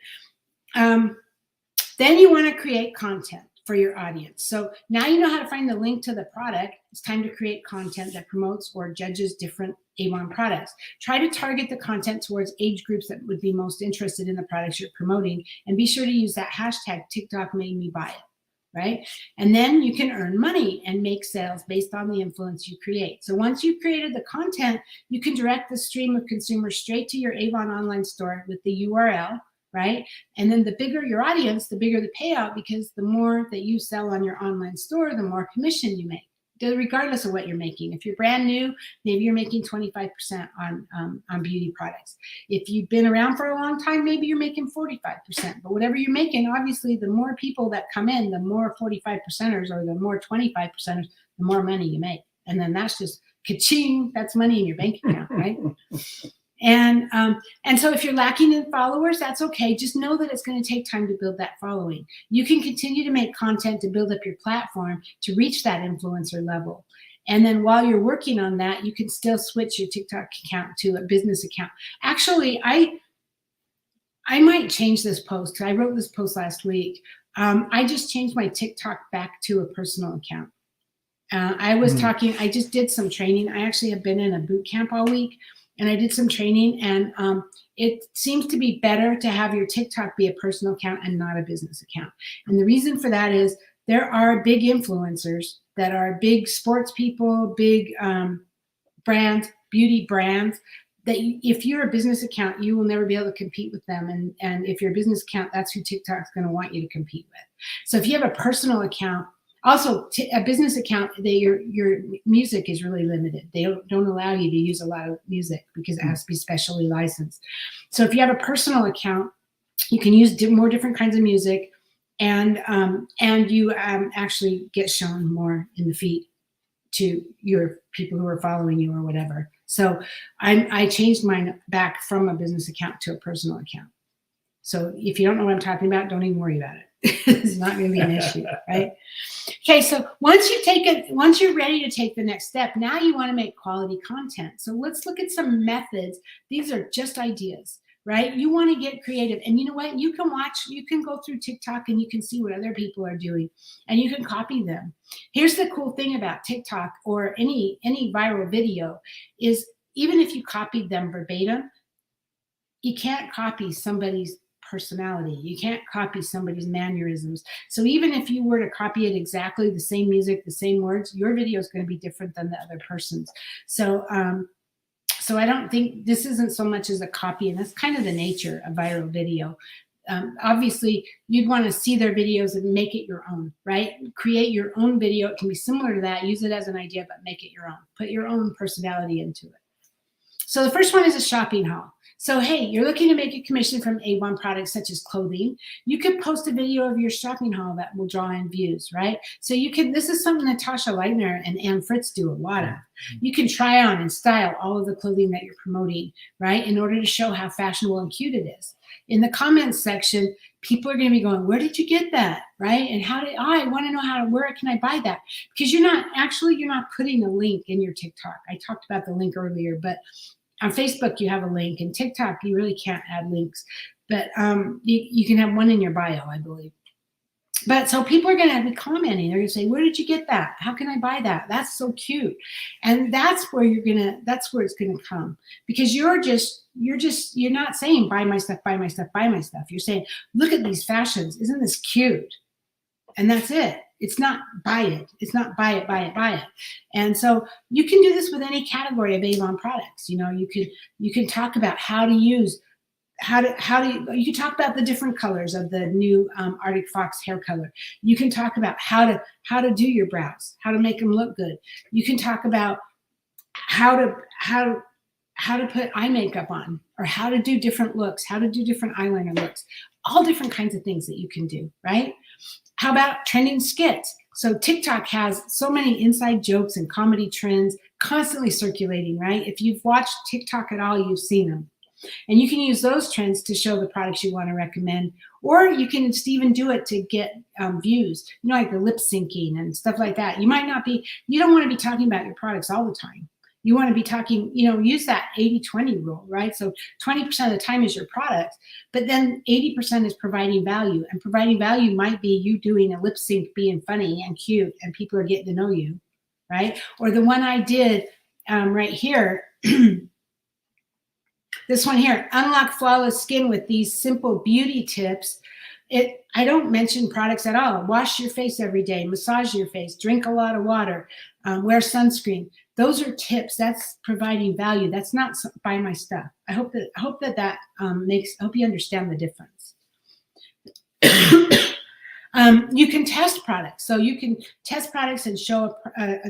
Then you want to create content for your audience. So now you know how to find the link to the product. It's time to create content that promotes or judges different Avon products. Try to target the content towards age groups that would be most interested in the products you're promoting, and be sure to use that hashtag TikTok made me buy it, right? And then you can earn money and make sales based on the influence you create. So once you've created the content, you can direct the stream of consumers straight to your Avon online store with the URL, right? And then the bigger your audience, the bigger the payout, because the more that you sell on your online store, the more commission you make, regardless of what you're making. If you're brand new, maybe you're making 25% on beauty products. If you've been around for a long time, maybe you're making 45%. But whatever you're making, obviously, the more people that come in, the more 45%ers or the more 25%ers, the more money you make. And then that's just ka-ching, that's money in your bank account, right? And so if you're lacking in followers, that's okay. Just know that it's going to take time to build that following. You can continue to make content to build up your platform to reach that influencer level. And then while you're working on that, you can still switch your TikTok account to a business account. Actually, I might change this post. I wrote this post last week. I just changed my TikTok back to a personal account. I just did some training. I actually have been in a boot camp all week. And I did some training, and it seems to be better to have your TikTok be a personal account and not a business account. And the reason for that is there are big influencers that are big sports people, big brands, beauty brands, that if you're a business account, you will never be able to compete with them. And if you're a business account, that's who TikTok's going to want you to compete with. So if you have a personal account, also, a business account, your music is really limited. They don't allow you to use a lot of music because it has to be specially licensed. So if you have a personal account, you can use more different kinds of music, and you actually get shown more in the feed to your people who are following you or whatever. So I changed mine back from a business account to a personal account. So if you don't know what I'm talking about, don't even worry about it. It's not going to be an issue, right? Okay, so once you're ready to take the next step, now you want to make quality content. So let's look at some methods. These are just ideas. right? You want to get creative. And you know what? You can go through TikTok and you can see what other people are doing and you can copy them. Here's the cool thing about TikTok or any viral video is even if you copied them verbatim, you can't copy somebody's personality. You can't copy somebody's mannerisms. So even if you were to copy it exactly the same music, the same words, your video is going to be different than the other person's. So so I don't think this isn't so much as a copy, and that's kind of the nature of viral video. Obviously, you'd want to see their videos and make it your own, right? Create your own video. It can be similar to that. Use it as an idea, but make it your own. Put your own personality into it. So the first one is a shopping haul. So, hey, you're looking to make a commission from Avon products such as clothing. You could post a video of your shopping haul that will draw in views, right? So you can, this is something Natasha Leitner and Ann Fritz do a lot of. You can try on and style all of the clothing that you're promoting, right? In order to show how fashionable and cute it is. In the comments section, people are going to be going, where did you get that, right? And I want to know where can I buy that? Because you're not putting a link in your TikTok. I talked about the link earlier, but on Facebook, you have a link, and TikTok, you really can't add links, but you can have one in your bio, I believe. But so people are going to be commenting. They're going to say, where did you get that? How can I buy that? That's so cute. And that's where it's going to come, because you're not saying buy my stuff, buy my stuff, buy my stuff. You're saying, look at these fashions. Isn't this cute? And that's it. It's not buy it. It's not buy it, buy it, buy it. And so you can do this with any category of Avon products. You know, you can talk about how to use, you can talk about the different colors of the new Arctic Fox hair color. You can talk about how to do your brows, how to make them look good. You can talk about how to put eye makeup on, or how to do different looks, how to do different eyeliner looks, all different kinds of things that you can do, right? How about trending skits? So TikTok has so many inside jokes and comedy trends constantly circulating, right? If you've watched TikTok at all, you've seen them. And you can use those trends to show the products you want to recommend, or you can just even do it to get views, you know, like the lip syncing and stuff like that. You don't want to be talking about your products all the time. You want to be talking, you know, use that 80-20 rule, right? So 20% of the time is your product, but then 80% is providing value. And providing value might be you doing a lip sync, being funny and cute, and people are getting to know you, right? Or the one I did right here, this one here, unlock flawless skin with these simple beauty tips. I don't mention products at all. Wash your face every day, massage your face, drink a lot of water, wear sunscreen. Those are tips. That's providing value. That's not buy my stuff. I hope that hope you understand the difference. You can test products. So you can test products and show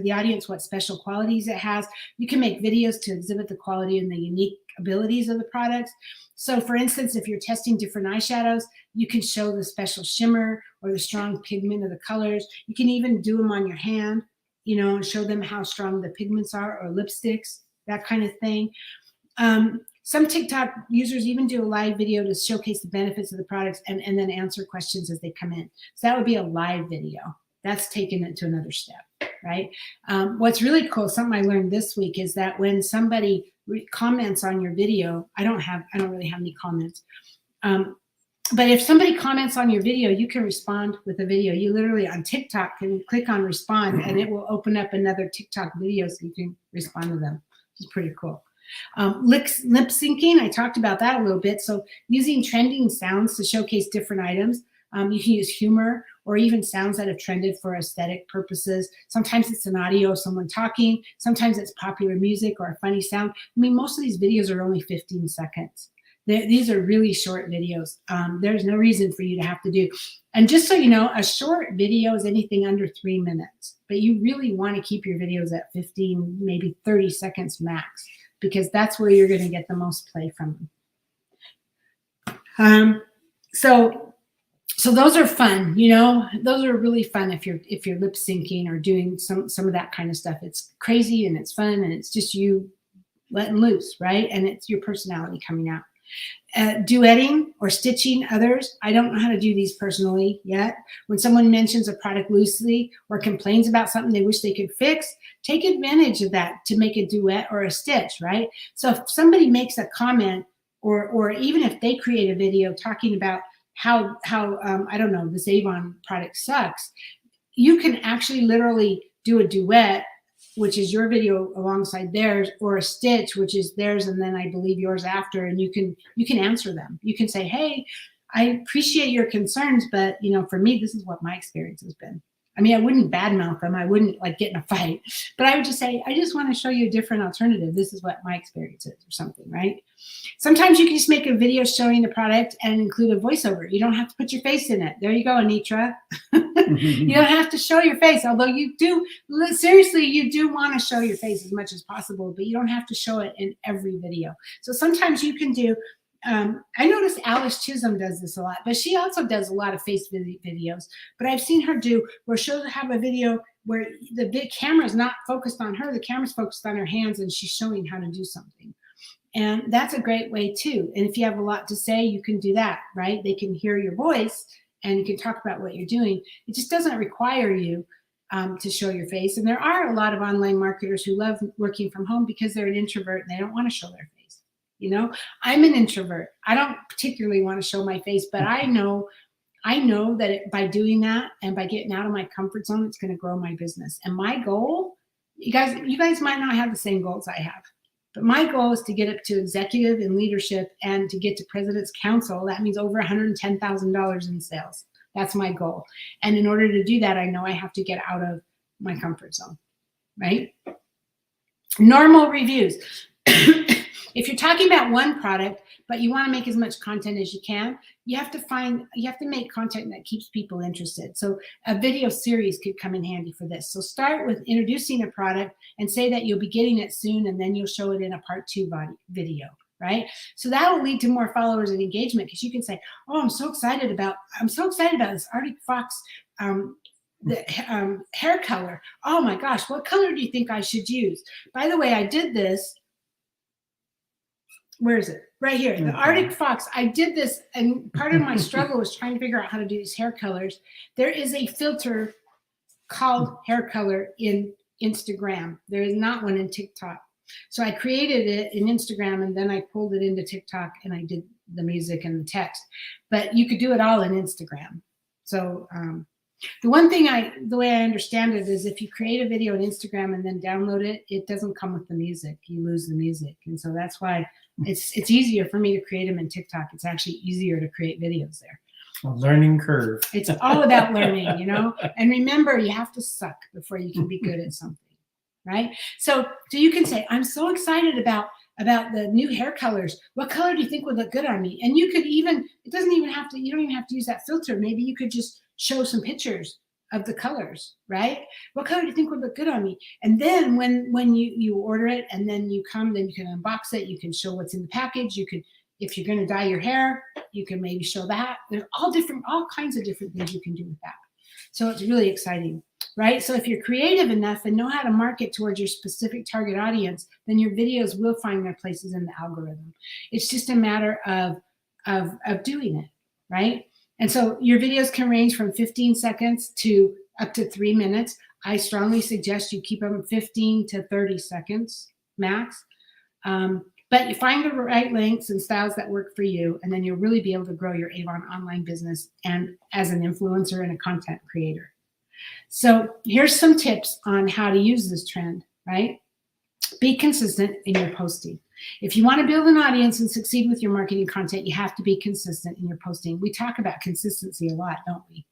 the audience what special qualities it has. You can make videos to exhibit the quality and the unique abilities of the products. So for instance, if you're testing different eyeshadows, you can show the special shimmer or the strong pigment of the colors. You can even do them on your hand, you know, and show them how strong the pigments are, or lipsticks, that kind of thing. Some TikTok users even do a live video to showcase the benefits of the products and then answer questions as they come in. So that would be a live video. That's taking it to another step, right? What's really cool, something I learned this week, is that when somebody comments on your video, I don't really have any comments. But if somebody comments on your video, you can respond with a video. You literally on TikTok can click on respond, and it will open up another TikTok video so you can respond to them, which is pretty cool. Lip syncing, I talked about that a little bit. So using trending sounds to showcase different items. You can use humor or even sounds that have trended for aesthetic purposes. Sometimes it's an audio of someone talking. Sometimes it's popular music or a funny sound. I mean, most of these videos are only 15 seconds. These are really short videos. There's no reason for you to have to do. And just so you know, a short video is anything under 3 minutes. But you really want to keep your videos at 15, maybe 30 seconds max, because that's where you're going to get the most play from them. So those are fun, you know, those are really fun if you're lip syncing or doing some of that kind of stuff. It's crazy and it's fun and it's just you letting loose, right? And it's your personality coming out. Duetting or stitching others. I don't know how to do these personally yet. When someone mentions a product loosely or complains about something they wish they could fix, take advantage of that to make a duet or a stitch, right? So if somebody makes a comment or even if they create a video talking about how I don't know, this Avon product sucks, you can actually literally do a duet, which is your video alongside theirs, or a stitch, which is theirs and then I believe yours after, and you can answer them. You can say, hey, I appreciate your concerns, but for me, this is what my experience has been. I mean, I wouldn't badmouth them. I wouldn't like get in a fight, but I would just say, I just want to show you a different alternative. This is what my experience is, or something, right? Sometimes you can just make a video showing the product and include a voiceover. You don't have to put your face in it. There you go, Anitra. You don't have to show your face, although you do, seriously, you do want to show your face as much as possible, but you don't have to show it in every video. So sometimes you can do, I noticed Alice Chisholm does this a lot, but she also does a lot of face videos. But I've seen her do where she'll have a video where the big camera is not focused on her, the camera's focused on her hands, and she's showing how to do something. And that's a great way too. And if you have a lot to say, you can do that, right? They can hear your voice and you can talk about what you're doing. It just doesn't require you to show your face. And there are a lot of online marketers who love working from home because they're an introvert and they don't want to show their face. I'm an introvert. I don't particularly want to show my face, but I know that by doing that and by getting out of my comfort zone, it's going to grow my business. And my goal, you guys might not have the same goals I have, but my goal is to get up to executive and leadership and to get to President's Council. That means over $110,000 in sales. That's my goal. And in order to do that, I know I have to get out of my comfort zone, right? Normal reviews. If you're talking about one product, but you want to make as much content as you can, you have to make content that keeps people interested. So a video series could come in handy for this. So start with introducing a product and say that you'll be getting it soon, and then you'll show it in a part 2 video, right? So that will lead to more followers and engagement, because you can say, oh, I'm so excited about this Arctic Fox hair color. Oh my gosh, what color do you think I should use? By the way, I did this. Where is it? Right here, the Arctic Fox. I did this, and part of my struggle was trying to figure out how to do these hair colors. There is a filter called hair color in Instagram. There is not one in TikTok. So I created it in Instagram, and then I pulled it into TikTok, and I did the music and the text. But you could do it all in Instagram. So the way I understand it is if you create a video on Instagram and then download it, it doesn't come with the music. You lose the music. And so that's why it's easier for me to create them in TikTok. It's actually easier to create videos there. A learning curve. It's all about learning, And remember, you have to suck before you can be good at something, right? So you can say, I'm so excited about the new hair colors. What color do you think would look good on me? And you could even, you don't even have to use that filter. Maybe you could just show some pictures of the colors, right? What color do you think would look good on me? And then when you order it and then you come, then you can unbox it. You can show what's in the package. You could, if you're going to dye your hair, you can maybe show that. There's all kinds of different things you can do with that. So it's really exciting, right? So if you're creative enough and know how to market towards your specific target audience, then your videos will find their places in the algorithm. It's just a matter of doing it, right? And so your videos can range from 15 seconds to up to 3 minutes. I strongly suggest you keep them 15 to 30 seconds max. But you find the right lengths and styles that work for you, and then you'll really be able to grow your Avon online business and as an influencer and a content creator. So here's some tips on how to use this trend, right? Be consistent in your posting. If you want to build an audience and succeed with your marketing content, you have to be consistent in your posting. We talk about consistency a lot, don't we?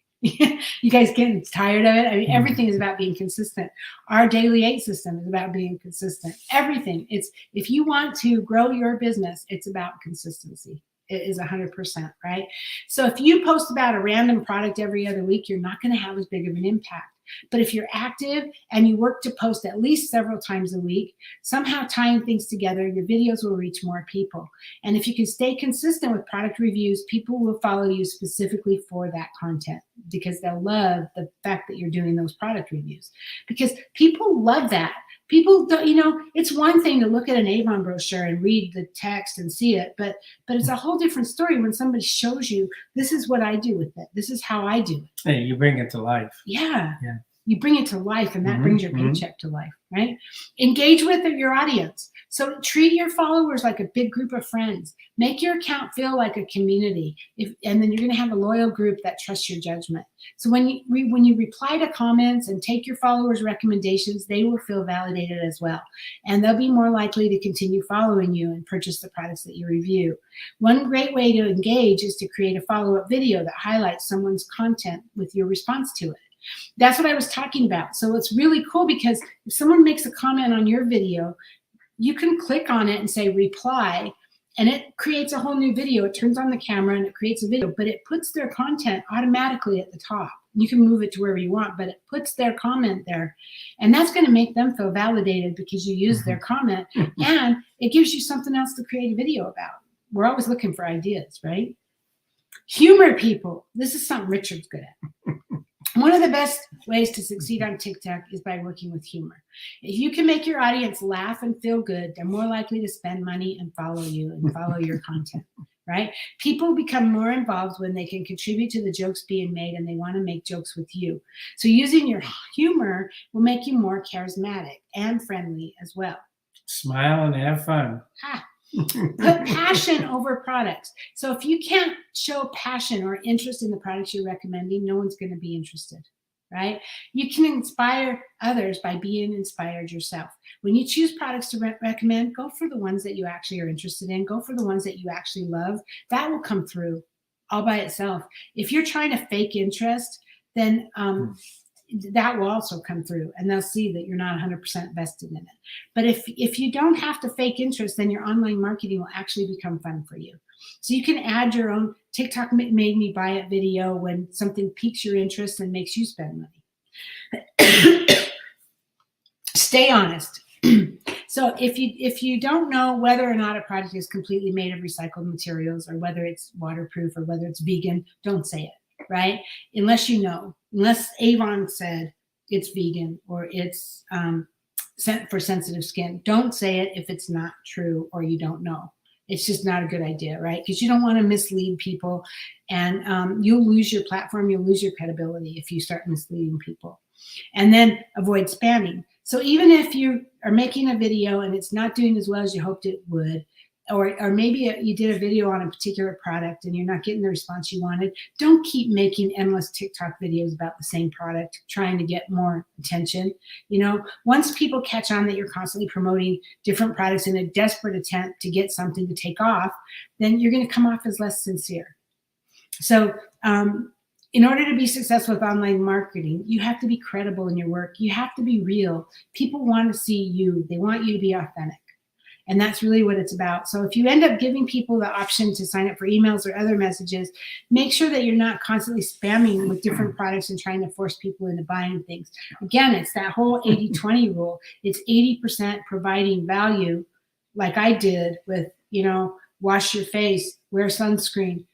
You guys getting tired of it? I mean, everything is about being consistent. Our daily 8 system is about being consistent. Everything. If you want to grow your business, it's about consistency. It is 100%, right? So if you post about a random product every other week, you're not going to have as big of an impact. But if you're active and you work to post at least several times a week, somehow tying things together, your videos will reach more people. And if you can stay consistent with product reviews, people will follow you specifically for that content because they'll love the fact that you're doing those product reviews. Because people love that. People don't, it's one thing to look at an Avon brochure and read the text and see it, but it's a whole different story when somebody shows you, this is what I do with it. This is how I do it. Hey, you bring it to life. Yeah. You bring it to life, and that Mhm, brings your mhm. paycheck to life, right? Engage with your audience. So treat your followers like a big group of friends. Make your account feel like a community, and then you're going to have a loyal group that trusts your judgment. So when you reply to comments and take your followers' recommendations, they will feel validated as well, and they'll be more likely to continue following you and purchase the products that you review. One great way to engage is to create a follow-up video that highlights someone's content with your response to it. That's what I was talking about. So it's really cool because if someone makes a comment on your video, you can click on it and say reply, and it creates a whole new video. It turns on the camera and it creates a video, but it puts their content automatically at the top. You can move it to wherever you want, but it puts their comment there. And that's going to make them feel validated because you use their comment, and it gives you something else to create a video about. We're always looking for ideas, right? Humor people. This is something Richard's good at. One of the best ways to succeed on TikTok is by working with humor. If you can make your audience laugh and feel good, they're more likely to spend money and follow you and follow your content, right? People become more involved when they can contribute to the jokes being made and they want to make jokes with you. So using your humor will make you more charismatic and friendly as well. Smile and have fun. Put passion over products. So if you can't show passion or interest in the products you're recommending, no one's going to be interested, right? You can inspire others by being inspired yourself. When you choose products to recommend, go for the ones that you actually are interested in. Go for the ones that you actually love. That will come through all by itself. If you're trying to fake interest, then that will also come through, and they'll see that you're not 100% vested in it. But if you don't have to fake interest, then your online marketing will actually become fun for you. So you can add your own TikTok made me buy it video when something piques your interest and makes you spend money. Stay honest. So if you don't know whether or not a product is completely made of recycled materials, or whether it's waterproof, or whether it's vegan, don't say it, right? Unless you know. Unless Avon said it's vegan or it's for sensitive skin. Don't say it if it's not true or you don't know. It's just not a good idea, right? Because you don't want to mislead people, and you'll lose your platform, you'll lose your credibility if you start misleading people. And then avoid spamming. So even if you are making a video and it's not doing as well as you hoped it would, or maybe you did a video on a particular product and you're not getting the response you wanted, don't keep making endless TikTok videos about the same product, trying to get more attention. You know, once people catch on that you're constantly promoting different products in a desperate attempt to get something to take off, then you're going to come off as less sincere. So in order to be successful with online marketing, you have to be credible in your work. You have to be real. People want to see you. They want you to be authentic. And that's really what it's about. So if you end up giving people the option to sign up for emails or other messages, make sure that you're not constantly spamming with different products and trying to force people into buying things. Again, it's that whole 80-20 rule. It's 80% providing value, like I did with, wash your face, wear sunscreen,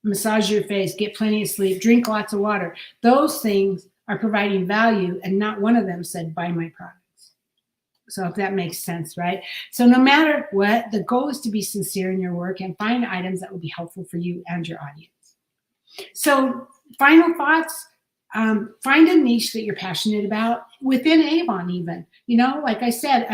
massage your face, get plenty of sleep, drink lots of water. Those things are providing value, and not one of them said, buy my product. So if that makes sense, right? So no matter what, the goal is to be sincere in your work and find items that will be helpful for you and your audience. So final thoughts, find a niche that you're passionate about within Avon even. Like I said,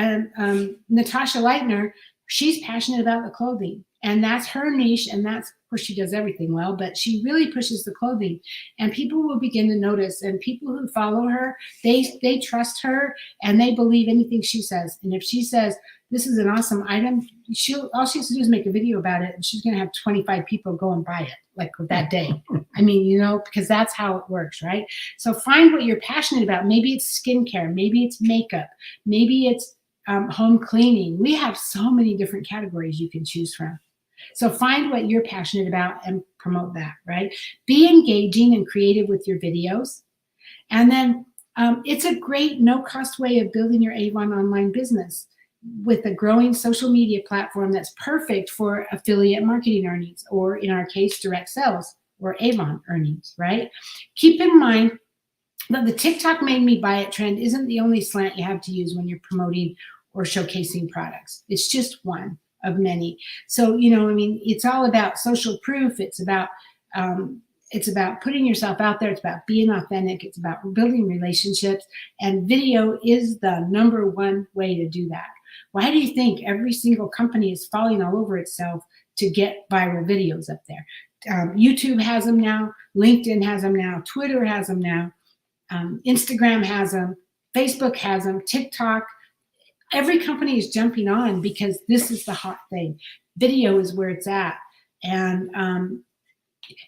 Natasha Leitner, she's passionate about the clothing. And that's her niche, and that's, of course, she does everything well, but she really pushes the clothing. And people will begin to notice, and people who follow her, they trust her, and they believe anything she says. And if she says, this is an awesome item, all she has to do is make a video about it, and she's going to have 25 people go and buy it, like that day. I mean, because that's how it works, right? So find what you're passionate about. Maybe it's skincare, maybe it's makeup, maybe it's home cleaning. We have so many different categories you can choose from. So find what you're passionate about and promote that, right? Be engaging and creative with your videos. And then it's a great no-cost way of building your Avon online business with a growing social media platform that's perfect for affiliate marketing earnings, or in our case, direct sales or Avon earnings, right? Keep in mind that the TikTok made me buy it trend isn't the only slant you have to use when you're promoting or showcasing products. It's just one of many. So, it's all about social proof. It's about It's about putting yourself out there. It's about being authentic. It's about building relationships. And video is the number one way to do that. Why do you think every single company is falling all over itself to get viral videos up there? YouTube has them now. LinkedIn has them now. Twitter has them now. Instagram has them. Facebook has them. TikTok. Every company is jumping on because this is the hot thing. Video is where it's at. And,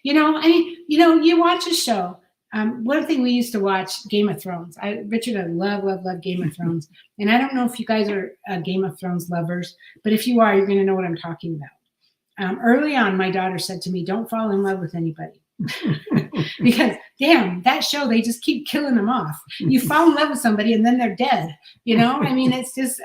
you watch a show. One thing we used to watch, Game of Thrones. Richard, I love Game of Thrones. And I don't know if you guys are Game of Thrones lovers, but if you are, you're going to know what I'm talking about. Early on, my daughter said to me, don't fall in love with anybody. Because, damn, that show, they just keep killing them off. You fall in love with somebody and then they're dead. It's just,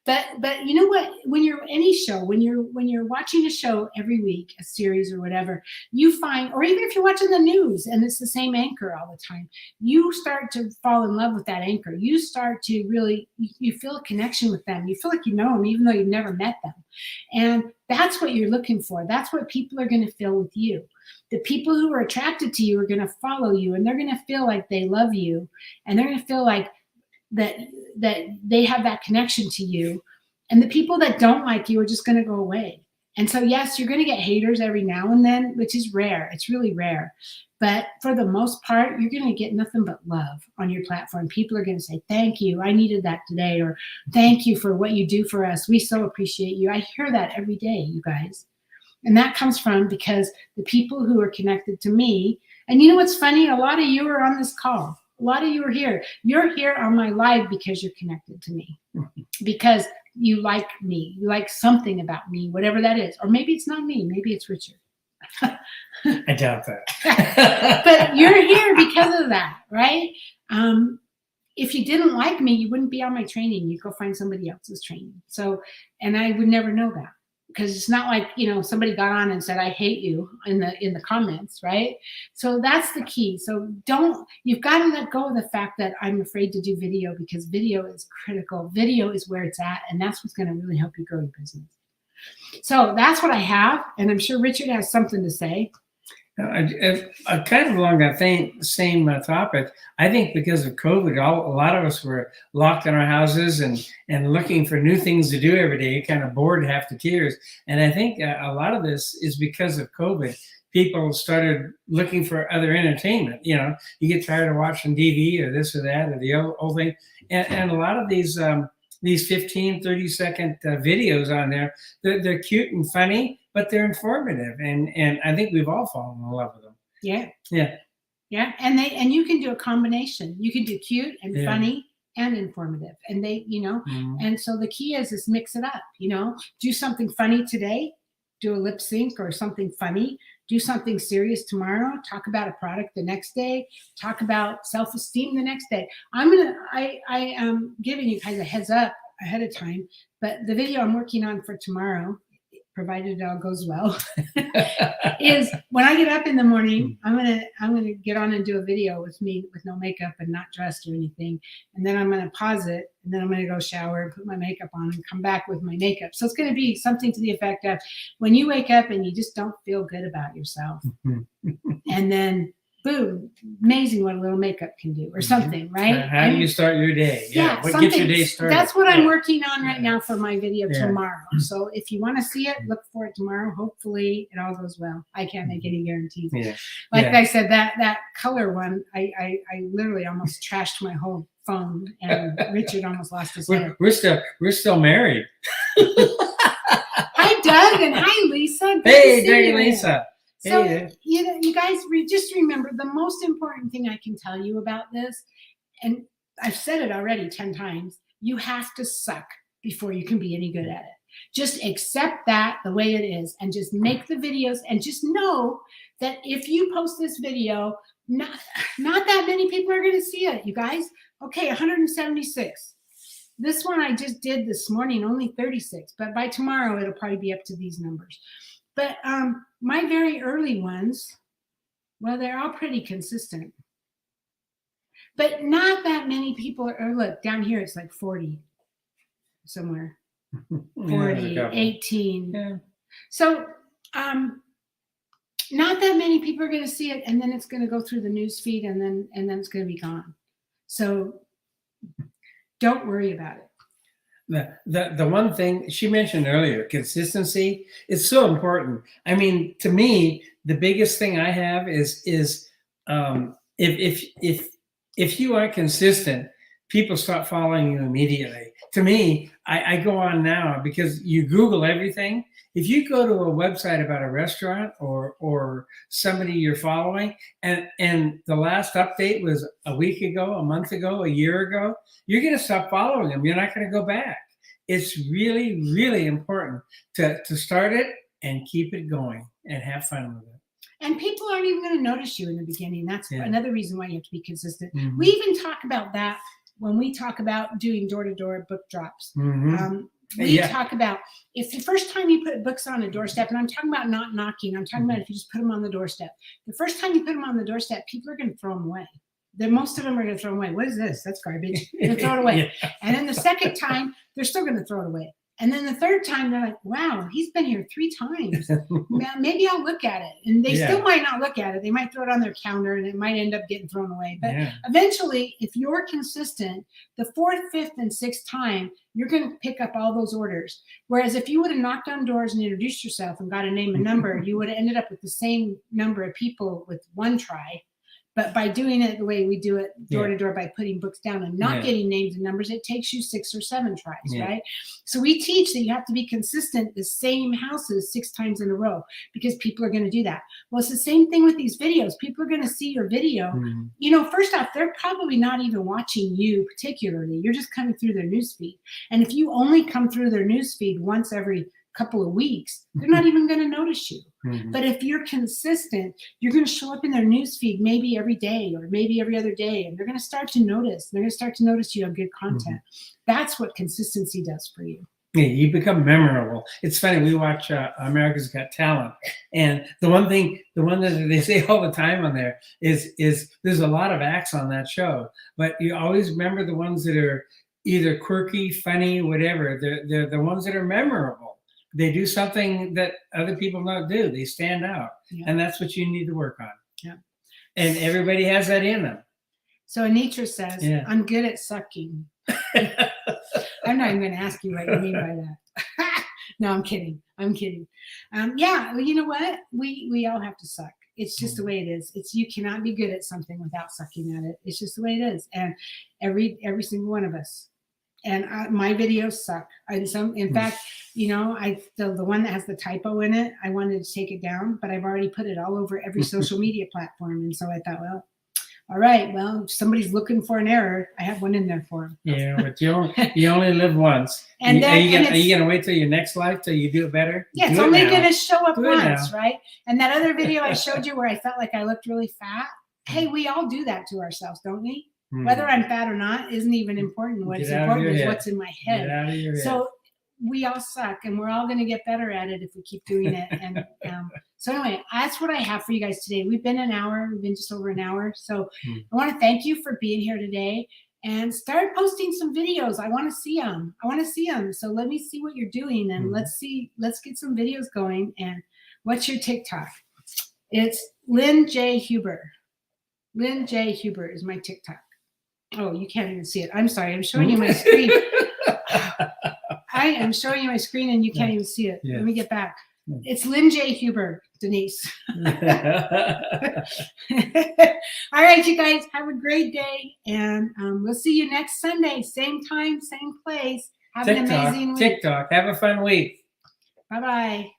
But you know what? When you're any show, when you're watching a show every week, a series or whatever, you find, or even if you're watching the news and it's the same anchor all the time, you start to fall in love with that anchor. You start to really, you feel a connection with them. You feel like you know them, even though you've never met them. And that's what you're looking for. That's what people are going to feel with you. The people who are attracted to you are going to follow you, and they're going to feel like they love you, and they're going to feel like that they have that connection to you. And the people that don't like you are just going to go away. And so, yes, you're going to get haters every now and then, which is rare. It's really rare. But for the most part, you're going to get nothing but love on your platform. People are going to say, thank you. I needed that today. Or thank you for what you do for us. We so appreciate you. I hear that every day, you guys. And that comes from because the people who are connected to me, and you know what's funny? A lot of you are on this call. A lot of you are here. You're here on my live because you're connected to me, because you like me. You like something about me, whatever that is. Or maybe it's not me. Maybe it's Richard. I doubt that. But you're here because of that, right? If you didn't like me, you wouldn't be on my training. You'd go find somebody else's training. So, and I would never know that. Because it's not like, somebody got on and said, I hate you in the comments, right? So that's the key. So you've got to let go of the fact that I'm afraid to do video, because video is critical. Video is where it's at, and that's what's going to really help you grow your business. So that's what I have, and I'm sure Richard has something to say. Kind of along that same topic, I think because of COVID, a lot of us were locked in our houses and looking for new things to do every day, kind of bored half to tears. And I think a lot of this is because of COVID. People started looking for other entertainment. You get tired of watching TV or this or that or the old thing. And a lot of these 15, 30-second videos on there, they're cute and funny, but they're informative, and I think we've all fallen in love with them. Yeah. And you can do a combination. You can do cute and funny and informative, and and so the key is mix it up. Do something funny today, do a lip sync or something funny. Do something serious tomorrow. Talk about a product the next day. Talk about self-esteem the next day. I am giving you guys a heads up ahead of time, but the video I'm working on for tomorrow, provided it all goes well, is when I get up in the morning, I'm gonna get on and do a video with me with no makeup and not dressed or anything, and then I'm gonna pause it, and then I'm gonna go shower and put my makeup on and come back with my makeup. So it's gonna be something to the effect of when you wake up and you just don't feel good about yourself, and then boom, amazing what a little makeup can do, or something, right? How do you start your day? What gets your day started? That's what I'm working on right now for my video tomorrow. So if you want to see it, look for it tomorrow. Hopefully it all goes well. I can't make any guarantees. I said, that color one, I literally almost trashed my whole phone, and Richard almost lost his hair. We're still married. Hi, Doug, and hi, Lisa. Hey, Doug and Lisa. So, you guys just remember the most important thing I can tell you about this, and I've said it already 10 times, you have to suck before you can be any good at it. Just accept that the way it is, and just make the videos, and just know that if you post this video, not that many people are going to see it, you guys. Okay, 176. This one I just did this morning, only 36, but by tomorrow it'll probably be up to these numbers. But my very early ones, well, they're all pretty consistent. But not that many people are, look, down here it's like 40 somewhere. 40, 18. Yeah. So Not that many people are going to see it, and then it's going to go through the news feed, and then it's going to be gone. So don't worry about it. The one thing she mentioned earlier, consistency, is so important. I mean, to me, the biggest thing I have is if you are consistent, people start following you immediately. To me, I go on now because you Google everything. If you go to a website about a restaurant or somebody you're following, and the last update was a week ago, a month ago, a year ago, you're going to stop following them. You're not going to go back. It's really, really important to start it and keep it going and have fun with it. And people aren't even going to notice you in the beginning. That's another reason why you have to be consistent. Mm-hmm. We even talk about that when we talk about doing door-to-door book drops. Mm-hmm. We talk about if the first time you put books on a doorstep, and I'm talking about not knocking, I'm talking about if you just put them on the doorstep. The first time you put them on the doorstep, people are going to throw them away. Most of them are going to throw them away. What is this? That's garbage. They're going to throw it away. And then the second time, they're still going to throw it away. And then the third time, they're like, wow, he's been here 3 times. Maybe I'll look at it. And they still might not look at it. They might throw it on their counter, and it might end up getting thrown away. But eventually, if you're consistent, the 4th, 5th, and 6th time, you're going to pick up all those orders. Whereas if you would have knocked on doors and introduced yourself and got a name and number, you would have ended up with the same number of people with one try. But by doing it the way we do it, door to door, by putting books down and not getting names and numbers, it takes you 6 or 7 tries, right? So we teach that you have to be consistent, the same houses 6 times in a row, because people are going to do that. Well, it's the same thing with these videos. People are going to see your video. Mm-hmm. You know, first off, they're probably not even watching you particularly. You're just coming through their newsfeed. And if you only come through their newsfeed once every couple of weeks, they're not even going to notice you. Mm-hmm. But if you're consistent, you're going to show up in their newsfeed maybe every day or maybe every other day, and they're going to start to notice. They're going to start to notice you have good content. Mm-hmm. That's what consistency does for you. Yeah, you become memorable. It's funny. We watch America's Got Talent, and the one that they say all the time on there is there's a lot of acts on that show, but you always remember the ones that are either quirky, funny, whatever. They're the ones that are memorable. They do something that other people don't do. They stand out. Yeah. And that's what you need to work on. Yeah. And everybody has that in them. So Anitra says, I'm good at sucking. I'm not even going to ask you what you mean by that. No, I'm kidding. Yeah, well, you know what? We all have to suck. It's just the way it is. You cannot be good at something without sucking at it. It's just the way it is. And every single one of us. And my videos suck. In fact, you know, the one that has the typo in it, I wanted to take it down, but I've already put it all over every social media platform. And so I thought, well, all right, well, if somebody's looking for an error, I have one in there for them. Yeah, but you only live once. And are you going to wait till your next life till you do it better? Yeah, it's only going to show up once, right? And that other video I showed you where I felt like I looked really fat, hey, we all do that to ourselves, don't we? Whether I'm fat or not isn't even important. What's important is what's in my head. Get out of your head. So we all suck, and we're all going to get better at it if we keep doing it. And so anyway, that's what I have for you guys today. We've been an hour. We've been just over an hour. So I want to thank you for being here today, and start posting some videos. I want to see them. So let me see what you're doing, and let's get some videos going. And what's your TikTok? It's Lynn J. Huber. Lynn J. Huber is my TikTok. Oh, you can't even see it. I'm sorry. I'm showing you my screen. I am showing you my screen and you can't even see it. Let me get back. It's Lynn J. Huber, Denise. All right, you guys, have a great day. And we'll see you next Sunday. Same time, same place. Have an amazing week. TikTok. Have a fun week. Bye-bye.